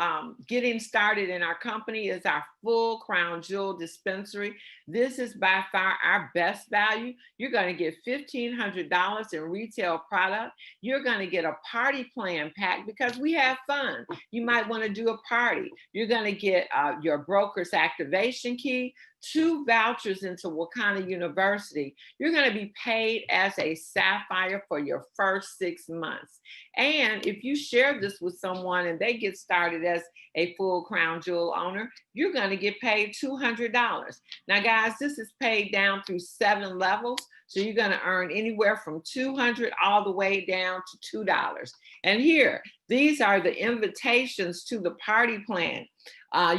getting started in our company is our full crown jewel dispensary. This is by far our best value. You're going to get $1,500 in retail product. You're going to get a party plan pack because we have fun. You might want to do a party. You're going to get your broker's activation key, 2 vouchers into Wankanna University. You're going to be paid as a sapphire for your first 6 months. And if you share this with someone and they get started as a full crown jewel owner, you're going to get paid $200. Now, guys, this is paid down through 7 levels. So you're going to earn anywhere from $200 all the way down to $2. And here, these are the invitations to the party plan.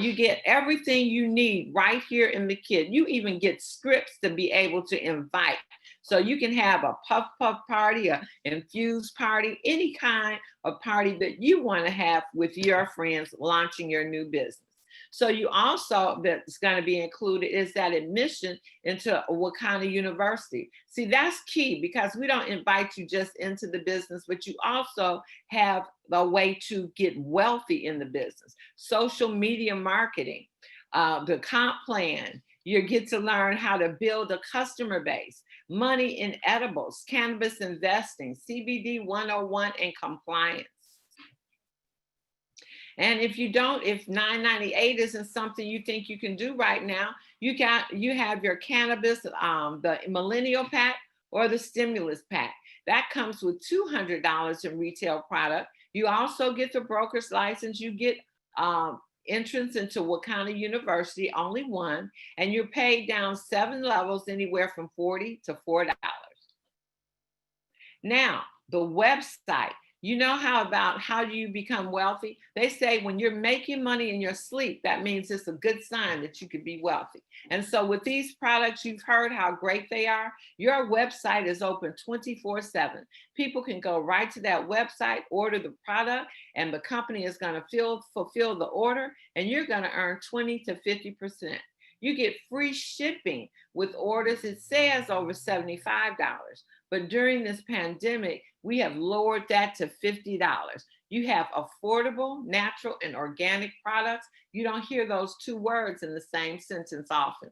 You get everything you need right here in the kit. You even get scripts to be able to invite. So you can have a puff party, a infused party, any kind of party that you want to have with your friends launching your new business. So you also, that's going to be included is that admission into Wankanna University. See, that's key because we don't invite you just into the business, but you also have a way to get wealthy in the business. Social media marketing, the comp plan, you get to learn how to build a customer base, money in edibles, cannabis investing, CBD 101 and compliance. And if you don't, if $9.98 isn't something you think you can do right now, you have your cannabis, the millennial pack or the stimulus pack. That comes with $200 in retail product. You also get the broker's license. You get entrance into Wankanna University, only 1, and you're paid down 7 levels, anywhere from $40 to $4. Now, the website. You know how do you become wealthy? They say when you're making money in your sleep, that means it's a good sign that you could be wealthy. And so with these products, you've heard how great they are. Your website is open 24/7. People can go right to that website, order the product, and the company is going to fulfill the order, and you're going to earn 20 to 50%. You get free shipping with orders, it says over $75. But during this pandemic, we have lowered that to $50. You have affordable, natural, and organic products. You don't hear those two words in the same sentence often.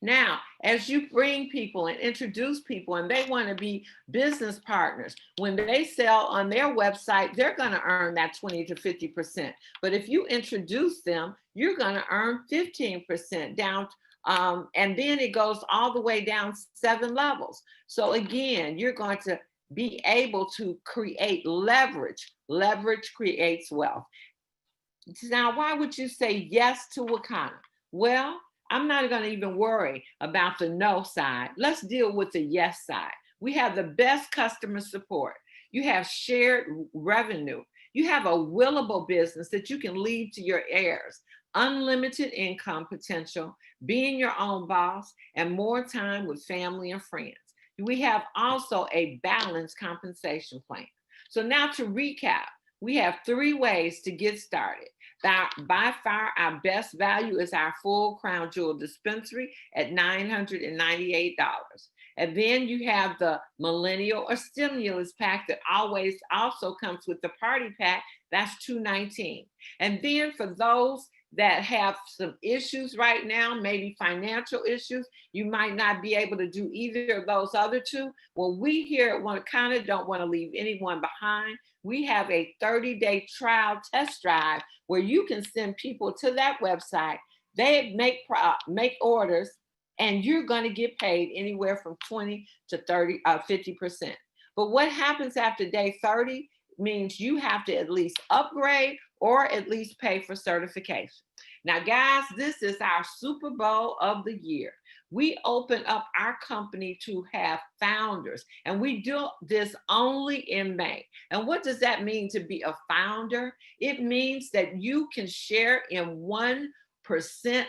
Now, as you bring people and introduce people and they want to be business partners, when they sell on their website, they're going to earn that 20 to 50%. But if you introduce them, you're going to earn 15% down. And then it goes all the way down 7 levels. So again, you're going to be able to create leverage. Leverage creates wealth. Now, why would you say yes to Wankanna? Well, I'm not going to even worry about the no side. Let's deal with the yes side. We have the best customer support. You have shared revenue. You have a willable business that you can leave to your heirs, unlimited income potential, being your own boss, and more time with family and friends. We have also a balanced compensation plan. So now to recap, we have 3 ways to get started. By far, our best value is our full crown jewel dispensary at $998. And then you have the millennial or stimulus pack that always also comes with the party pack. That's $219. And then for those that have some issues right now, maybe financial issues, you might not be able to do either of those other 2. Well, we here at Wankanna don't want to leave anyone behind. We have a 30-day trial test drive where you can send people to that website. They make orders, and you're going to get paid anywhere from 20 to 50%. But what happens after day 30 means you have to at least upgrade or at least pay for certification. Now, guys, this is our Super Bowl of the year. We open up our company to have founders, and we do this only in May. And what does that mean to be a founder? It means that you can share in 1%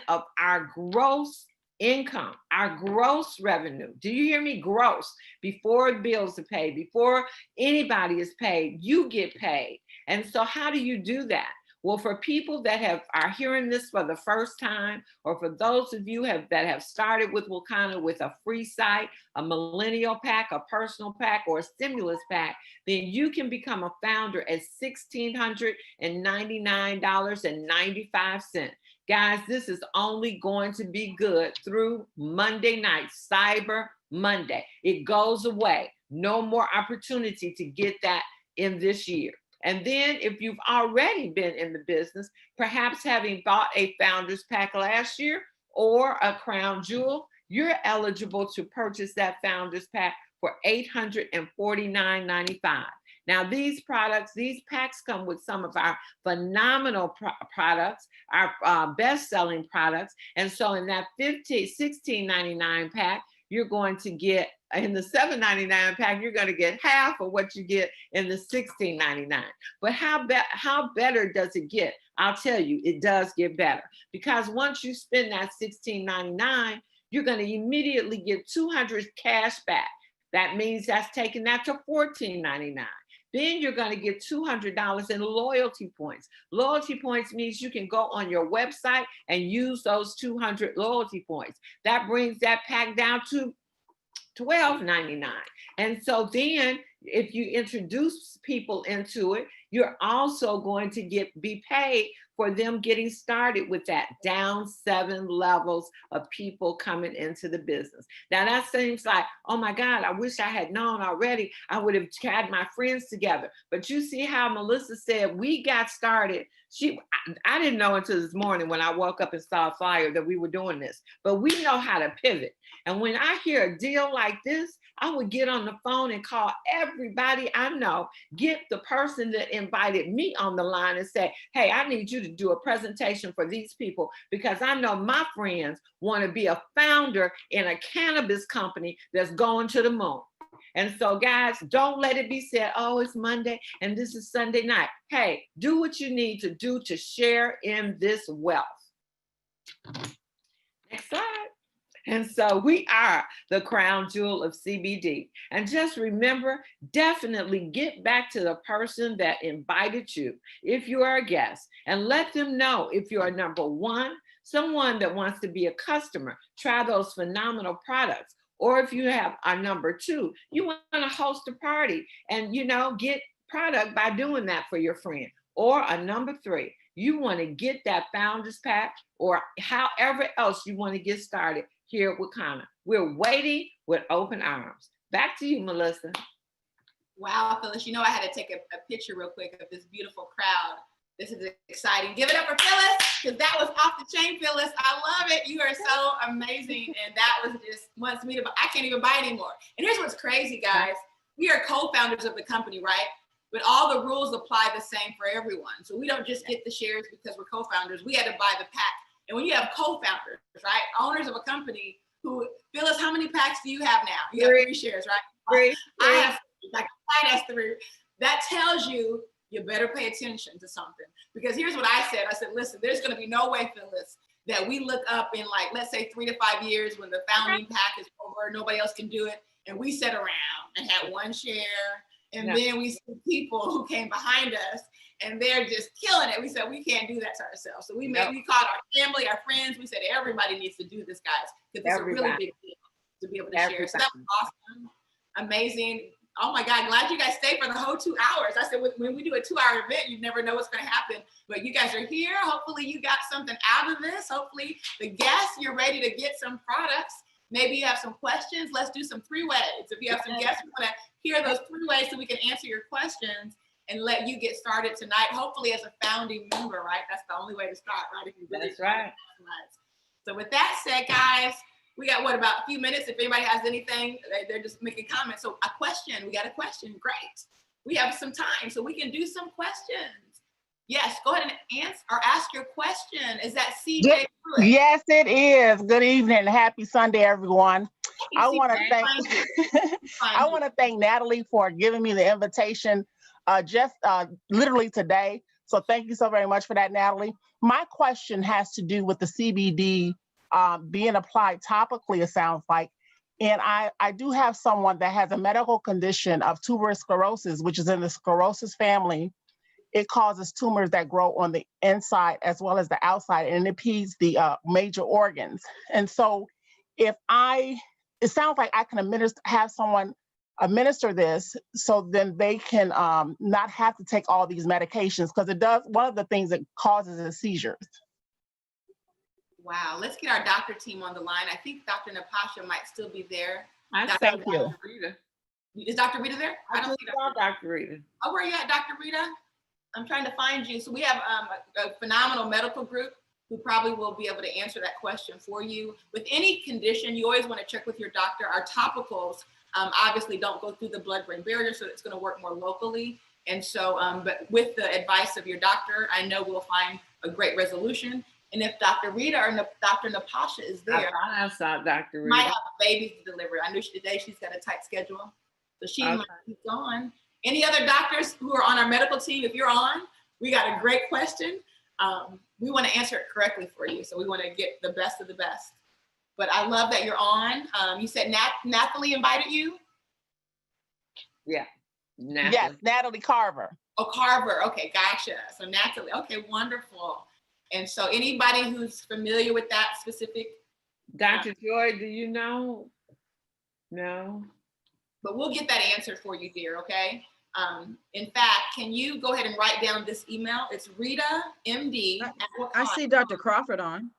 of our gross income, our gross revenue. Do you hear me? Gross. Before bills are paid, before anybody is paid, you get paid. And so how do you do that? Well, for people that are hearing this for the first time, or for those of you that have started with Wankanna with a free site, a millennial pack, a personal pack, or a stimulus pack, then you can become a founder at $1,699.95. Guys, this is only going to be good through Monday night, Cyber Monday. It goes away. No more opportunity to get that in this year. And then if you've already been in the business, perhaps having bought a founder's pack last year or a crown jewel, you're eligible to purchase that founder's pack for $849.95. Now, these packs come with some of our phenomenal products, our best-selling products. And so in that $16.99 pack, you're going to get, in the $7.99 pack, you're going to get half of what you get in the $16.99. But how better does it get? I'll tell you, it does get better. Because once you spend that $16.99, you're going to immediately get $200 cash back. That means that's taking that to $14.99. Then you're going to get $200 in loyalty points. Loyalty points means you can go on your website and use those 200 loyalty points. That brings that pack down to $12.99. And so then if you introduce people into it, you're also going to be paid for them getting started with that, down 7 levels of people coming into the business. Now that seems like, oh my God, I wish I had known already. I would have had my friends together. But you see how Melissa said we got started. I didn't know until this morning when I woke up and saw a flyer that we were doing this, but we know how to pivot. And when I hear a deal like this, I would get on the phone and call everybody I know, get the person that invited me on the line and say, hey, I need you to do a presentation for these people because I know my friends want to be a founder in a cannabis company that's going to the moon. And so guys, don't let it be said, oh, it's Monday and this is Sunday night. Hey, do what you need to do to share in this wealth. Next slide. And so we are the crown jewel of CBD. And just remember, definitely get back to the person that invited you if you are a guest and let them know if you are number 1, someone that wants to be a customer, try those phenomenal products. Or if you have a number 2, you want to host a party and, get product by doing that for your friend. Or a number 3, you want to get that founders pack or however else you want to get started here at Wankanna. We're waiting with open arms. Back to you, Melissa. Wow, Phyllis, I had to take a picture real quick of this beautiful crowd. This is exciting. Give it up for Phyllis, because that was off the chain, Phyllis. I love it. You are so amazing. And that was just wants me to, I can't even buy anymore. And here's what's crazy, guys. We are co-founders of the company, right? But all the rules apply the same for everyone. So we don't just get the shares because we're co-founders. We had to buy the pack. And when you have co-founders, right? Owners of a company who, Phyllis, how many packs do you have now? You have 3 shares, right? 3. I have, like, I has 3. That tells you better pay attention to something. Because here's what I said. I said, listen, there's going to be no way, Phyllis, that we look up in, like, let's say 3 to 5 years when the founding pack is over, nobody else can do it, and we sit around and had 1 share, and then we see people who came behind us and they're just killing it. We said, we can't do that to ourselves. So we called our family, our friends. We said, everybody needs to do this, guys, because it's a really big deal to be able to share. So that was awesome, amazing. Oh my God, glad you guys stayed for the whole 2 hours. I said, when we do a 2-hour event, you never know what's gonna happen, but you guys are here. Hopefully you got something out of this. Hopefully the guests, you're ready to get some products. Maybe you have some questions. Let's do some 3-ways. If you have some guests, we wanna hear those 3 ways so we can answer your questions and let you get started tonight. Hopefully as a founding member, right? That's the only way to start, right? If you really That's right. So with that said, guys, we got about a few minutes. If anybody has anything, they're just making comments. So a question, we got a question, great. We have some time, so we can do some questions. Yes, go ahead and answer or ask your question. Is that CJ? Yes, it is. Good evening. Happy Sunday, everyone. I want to thank Natalie for giving me the invitation just literally today. So thank you so very much for that, Natalie. My question has to do with the CBD being applied topically, it sounds like. And I do have someone that has a medical condition of tuberous sclerosis, which is in the sclerosis family. It causes tumors that grow on the inside as well as the outside, and it impedes the major organs. And so it sounds like I can have someone administer this so then they can not have to take all these medications, because one of the things that causes is seizures. Wow, let's get our doctor team on the line. I think Dr. Natasha might still be there. Thank you. Rita. Is Dr. Rita there? I don't see Dr. Rita. Oh, where are you at, Dr. Rita? I'm trying to find you. So we have a phenomenal medical group who probably will be able to answer that question for you. With any condition, you always want to check with your doctor. Our topicals obviously don't go through the blood-brain barrier, so it's going to work more locally. And so, but with the advice of your doctor, I know we'll find a great resolution. And if Dr. Rita or Dr. Natasha is there, I saw Dr. Rita. Might have babies to deliver. I know today she's got a tight schedule, so she might be gone. Any other doctors who are on our medical team, if you're on, we got a great question. We want to answer it correctly for you, so we want to get the best of the best. But I love that you're on. You said Natalie invited you? Yeah. Natalie. Yes, Natalie Carver. Oh, Carver. Okay, gotcha. So Natalie. Okay, wonderful. And so anybody who's familiar with that specific. Dr. Joy, do you know? No. But we'll get that answered for you, dear, okay? In fact, can you go ahead and write down this email? It's Rita, MD. I see Dr. Crawford on.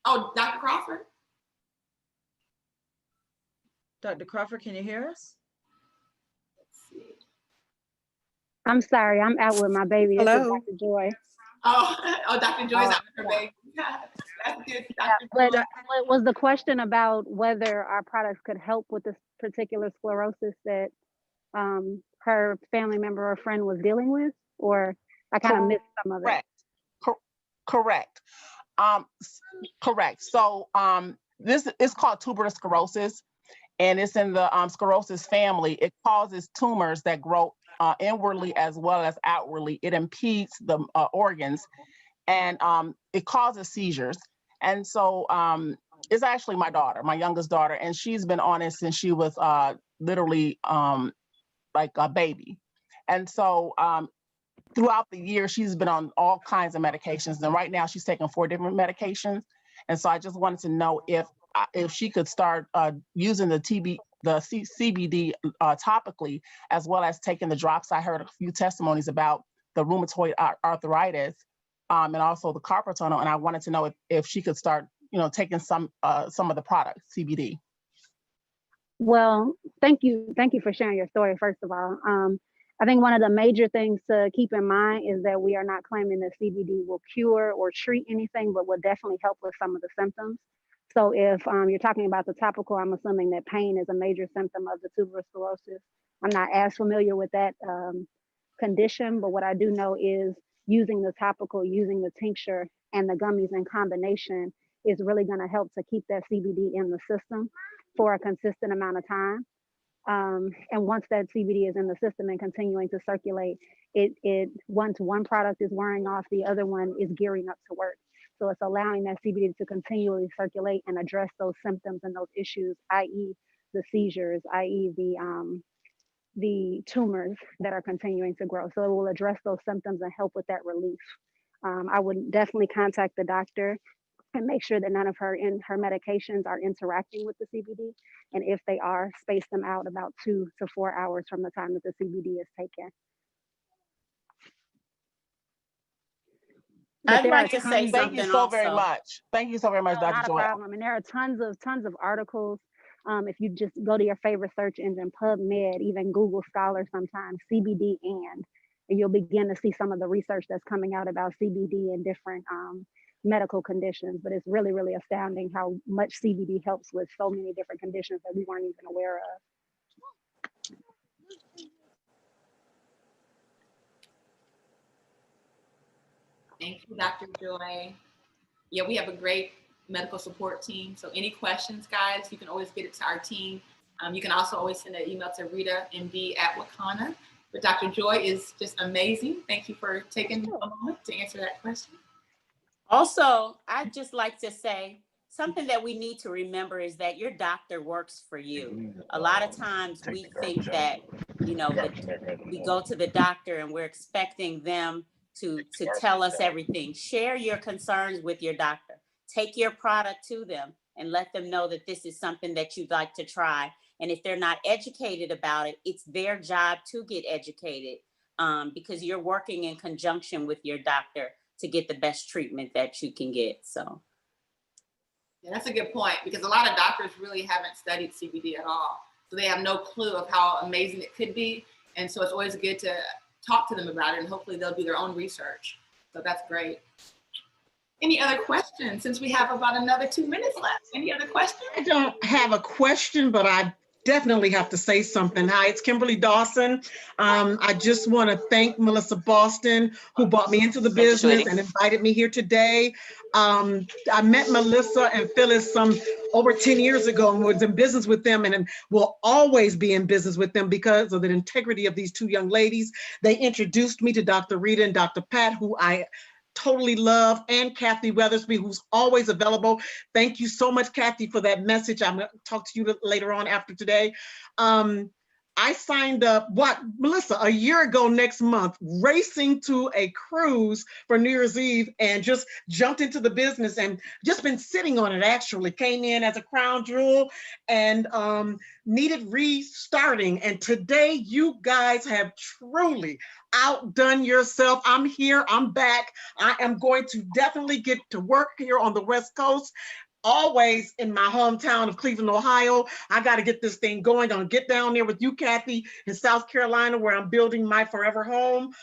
Oh, Dr. Crawford? Dr. Crawford, can you hear us? Let's see. I'm sorry, I'm out with my baby. Hello. This is Dr. Joy. Oh, Dr. Joy's out with her baby. That's good, Dr. But was the question about whether our products could help with this particular sclerosis that her family member or friend was dealing with? Or I kind of missed some of it. Correct. Correct. So this is called tuberous sclerosis, and it's in the sclerosis family. It causes tumors that grow inwardly as well as outwardly. It impedes the organs, and it causes seizures. And so it's actually my daughter, my youngest daughter, and she's been on it since she was literally like a baby. And so throughout the year, she's been on all kinds of medications. And right now she's taking 4 different medications. And so I just wanted to know if she could start using the CBD topically, as well as taking the drops. I heard a few testimonies about the rheumatoid arthritis and also the carpal tunnel. And I wanted to know if she could start, taking some of the products, CBD. Well, thank you for sharing your story, first of all. I think one of the major things to keep in mind is that we are not claiming that CBD will cure or treat anything, but will definitely help with some of the symptoms. So if you're talking about the topical, I'm assuming that pain is a major symptom of the tuberous sclerosis. I'm not as familiar with that condition, but what I do know is using the topical, using the tincture and the gummies in combination is really going to help to keep that CBD in the system for a consistent amount of time. And once that CBD is in the system and continuing to circulate, it once one product is wearing off, the other one is gearing up to work. So it's allowing that CBD to continually circulate and address those symptoms and those issues, i.e. the seizures, i.e. the tumors that are continuing to grow. So it will address those symptoms and help with that relief. I would definitely contact the doctor and make sure that none of her medications are interacting with the CBD. And if they are, space them out about 2 to 4 hours from the time that the CBD is taken. I'd like to say something. Thank you so very much. Thank you so very much, Dr. Joy. Not a problem. And there are tons of articles. If you just go to your favorite search engine, PubMed, even Google Scholar sometimes, CBD and you'll begin to see some of the research that's coming out about CBD and different medical conditions. But it's really, really astounding how much CBD helps with so many different conditions that we weren't even aware of. Thank you, Dr. Joy. Yeah, we have a great medical support team. So any questions, guys, you can always get it to our team. You can also always send an email to RitaMD@Wankanna. But Dr. Joy is just amazing. Thank you for taking a moment to answer that question. Also, I'd just like to say something that we need to remember is that your doctor works for you. A lot of times we think that, we go to the doctor and we're expecting them to tell us everything. Share your concerns with your doctor. Take your product to them and let them know that this is something that you'd like to try. And if they're not educated about it, it's their job to get educated because you're working in conjunction with your doctor to get the best treatment that you can get. So. Yeah, that's a good point because a lot of doctors really haven't studied CBD at all. So they have no clue of how amazing it could be. And so it's always good to talk to them about it and hopefully they'll do their own research. So that's great. Any other questions since we have about another 2 minutes left? Any other questions? I don't have a question, but I definitely have to say something. Hi, it's Kimberly Dawson. I just want to thank Melissa Boston, who brought me into the business and invited me here today. I met Melissa and Phyllis over 10 years ago and was in business with them and will always be in business with them because of the integrity of these two young ladies. They introduced me to Dr. Rita and Dr. Pat, who I totally love, and Kathy Weathersby, who's always available. Thank you so much, Kathy, for that message. I'm going to talk to you later on after today. I signed up, Melissa, a year ago next month, racing to a cruise for New Year's Eve and just jumped into the business and just been sitting on it, actually. Came in as a crown jewel and needed restarting. And today you guys have truly outdone yourself. I'm here, I'm back. I am going to definitely get to work here on the West Coast. Always in my hometown of Cleveland, Ohio. I got to get this thing going. I'm gonna get down there with you, Kathy, in South Carolina, where I'm building my forever home.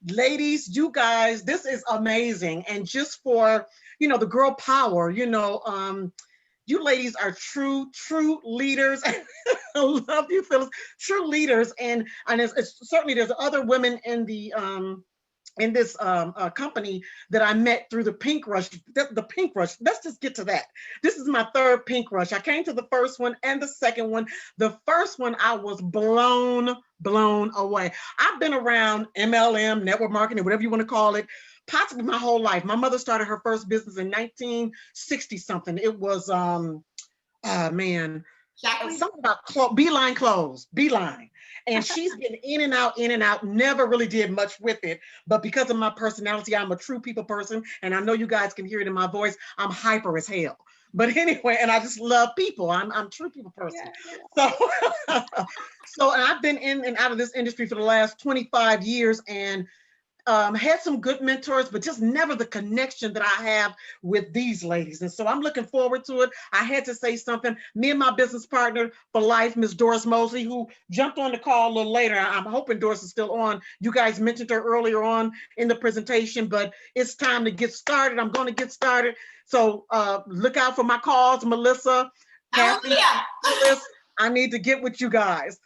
Ladies, you guys, this is amazing. And just for, the girl power, you ladies are true leaders. I love you, Phyllis. True leaders. And it's certainly there's other women in the in this company that I met through the Pink Rush. The Pink Rush, let's just get to that. This is my third Pink Rush. I came to the first one and the second one. The first one, I was blown away. I've been around MLM, network marketing, whatever you want to call it, possibly my whole life. My mother started her first business in 1960 something. It was, something about Beeline clothes, Beeline. And she's been in and out, never really did much with it. But because of my personality, I'm a true people person. And I know you guys can hear it in my voice. I'm hyper as hell. But anyway, and I just love people. I'm a true people person. So, and I've been in and out of this industry for the last 25 years and had some good mentors, but just never the connection that I have with these ladies. And so I'm looking forward to it. I had to say something. Me and my business partner for life, Ms. Doris Mosley, who jumped on the call a little later. I'm hoping Doris is still on. You guys mentioned her earlier on in the presentation, but it's time to get started. I'm going to get started. So look out for my calls, Melissa, Kathy, Phyllis. I need to get with you guys.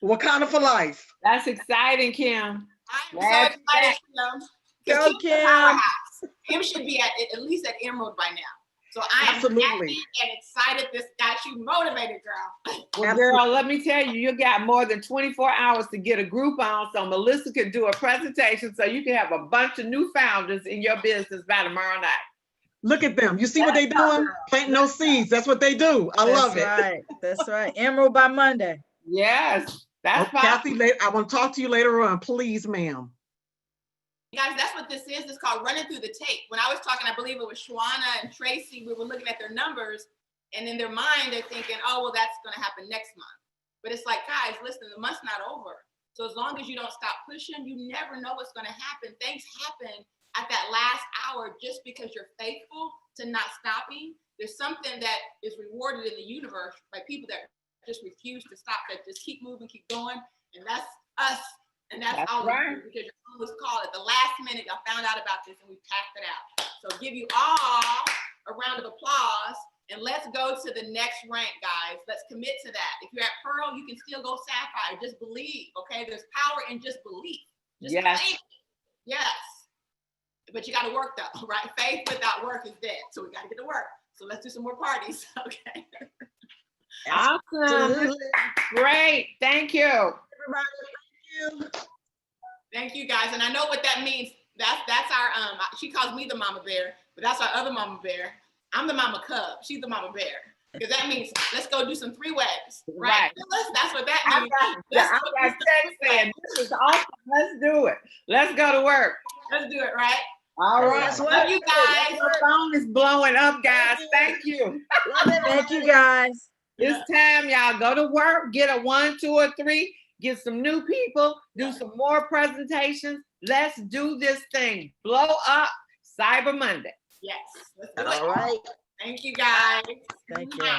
Wankanna for life. That's exciting, Kim. I'm so excited, Kim. Go, Kim. Kim should be at least at Emerald by now. So I am Absolutely happy and excited this got you motivated, girl. Well, girl, let me tell you, you got more than 24 hours to get a group on so Melissa could do a presentation so you can have a bunch of new founders in your business by tomorrow night. Look at them. You see what they doing? Planting those seeds. That's what they do. I love it. Right. That's right. Emerald by Monday. Yes. That's Kathy, I want to talk to you later on, please, ma'am. Guys, that's what this is. It's called running through the tape. When I was talking, I believe it was Shawana and Tracy, we were looking at their numbers, and in their mind, they're thinking, oh, well, that's going to happen next month. But it's like, guys, listen, the month's not over. So as long as you don't stop pushing, you never know what's going to happen. Things happen at that last hour just because you're faithful to not stopping. There's something that is rewarded in the universe by people that just refuse to stop, that just keep moving, keep going. And that's us. And that's all right. Because your phone was called at the last minute. I found out about this and we packed it out. So give you all a round of applause and let's go to the next rank, guys. Let's commit to that. If you're at Pearl, you can still go Sapphire. Just believe, okay? There's power in just belief. Just believe. Yes. But you got to work though, right? Faith without work is dead. So we got to get to work. So let's do some more parties, okay? Awesome. Great. Thank you. Everybody, thank you. Thank you, guys. And I know what that means. That's our, she calls me the mama bear, but that's our other mama bear. I'm the mama cub. She's the mama bear. Because that means let's go do some three ways. Right. That's what that means. I got text saying, this is awesome. Let's do it. Let's go to work. Let's do it, right? All right. Love you guys. The phone is blowing up, guys. Thank you. Thank you, guys. It's time, y'all. Go to work, get a 1, 2, or 3, get some new people, do some more presentations. Let's do this thing. Blow up Cyber Monday. Yes. Let's do it. All right. Thank you, guys. Thank you.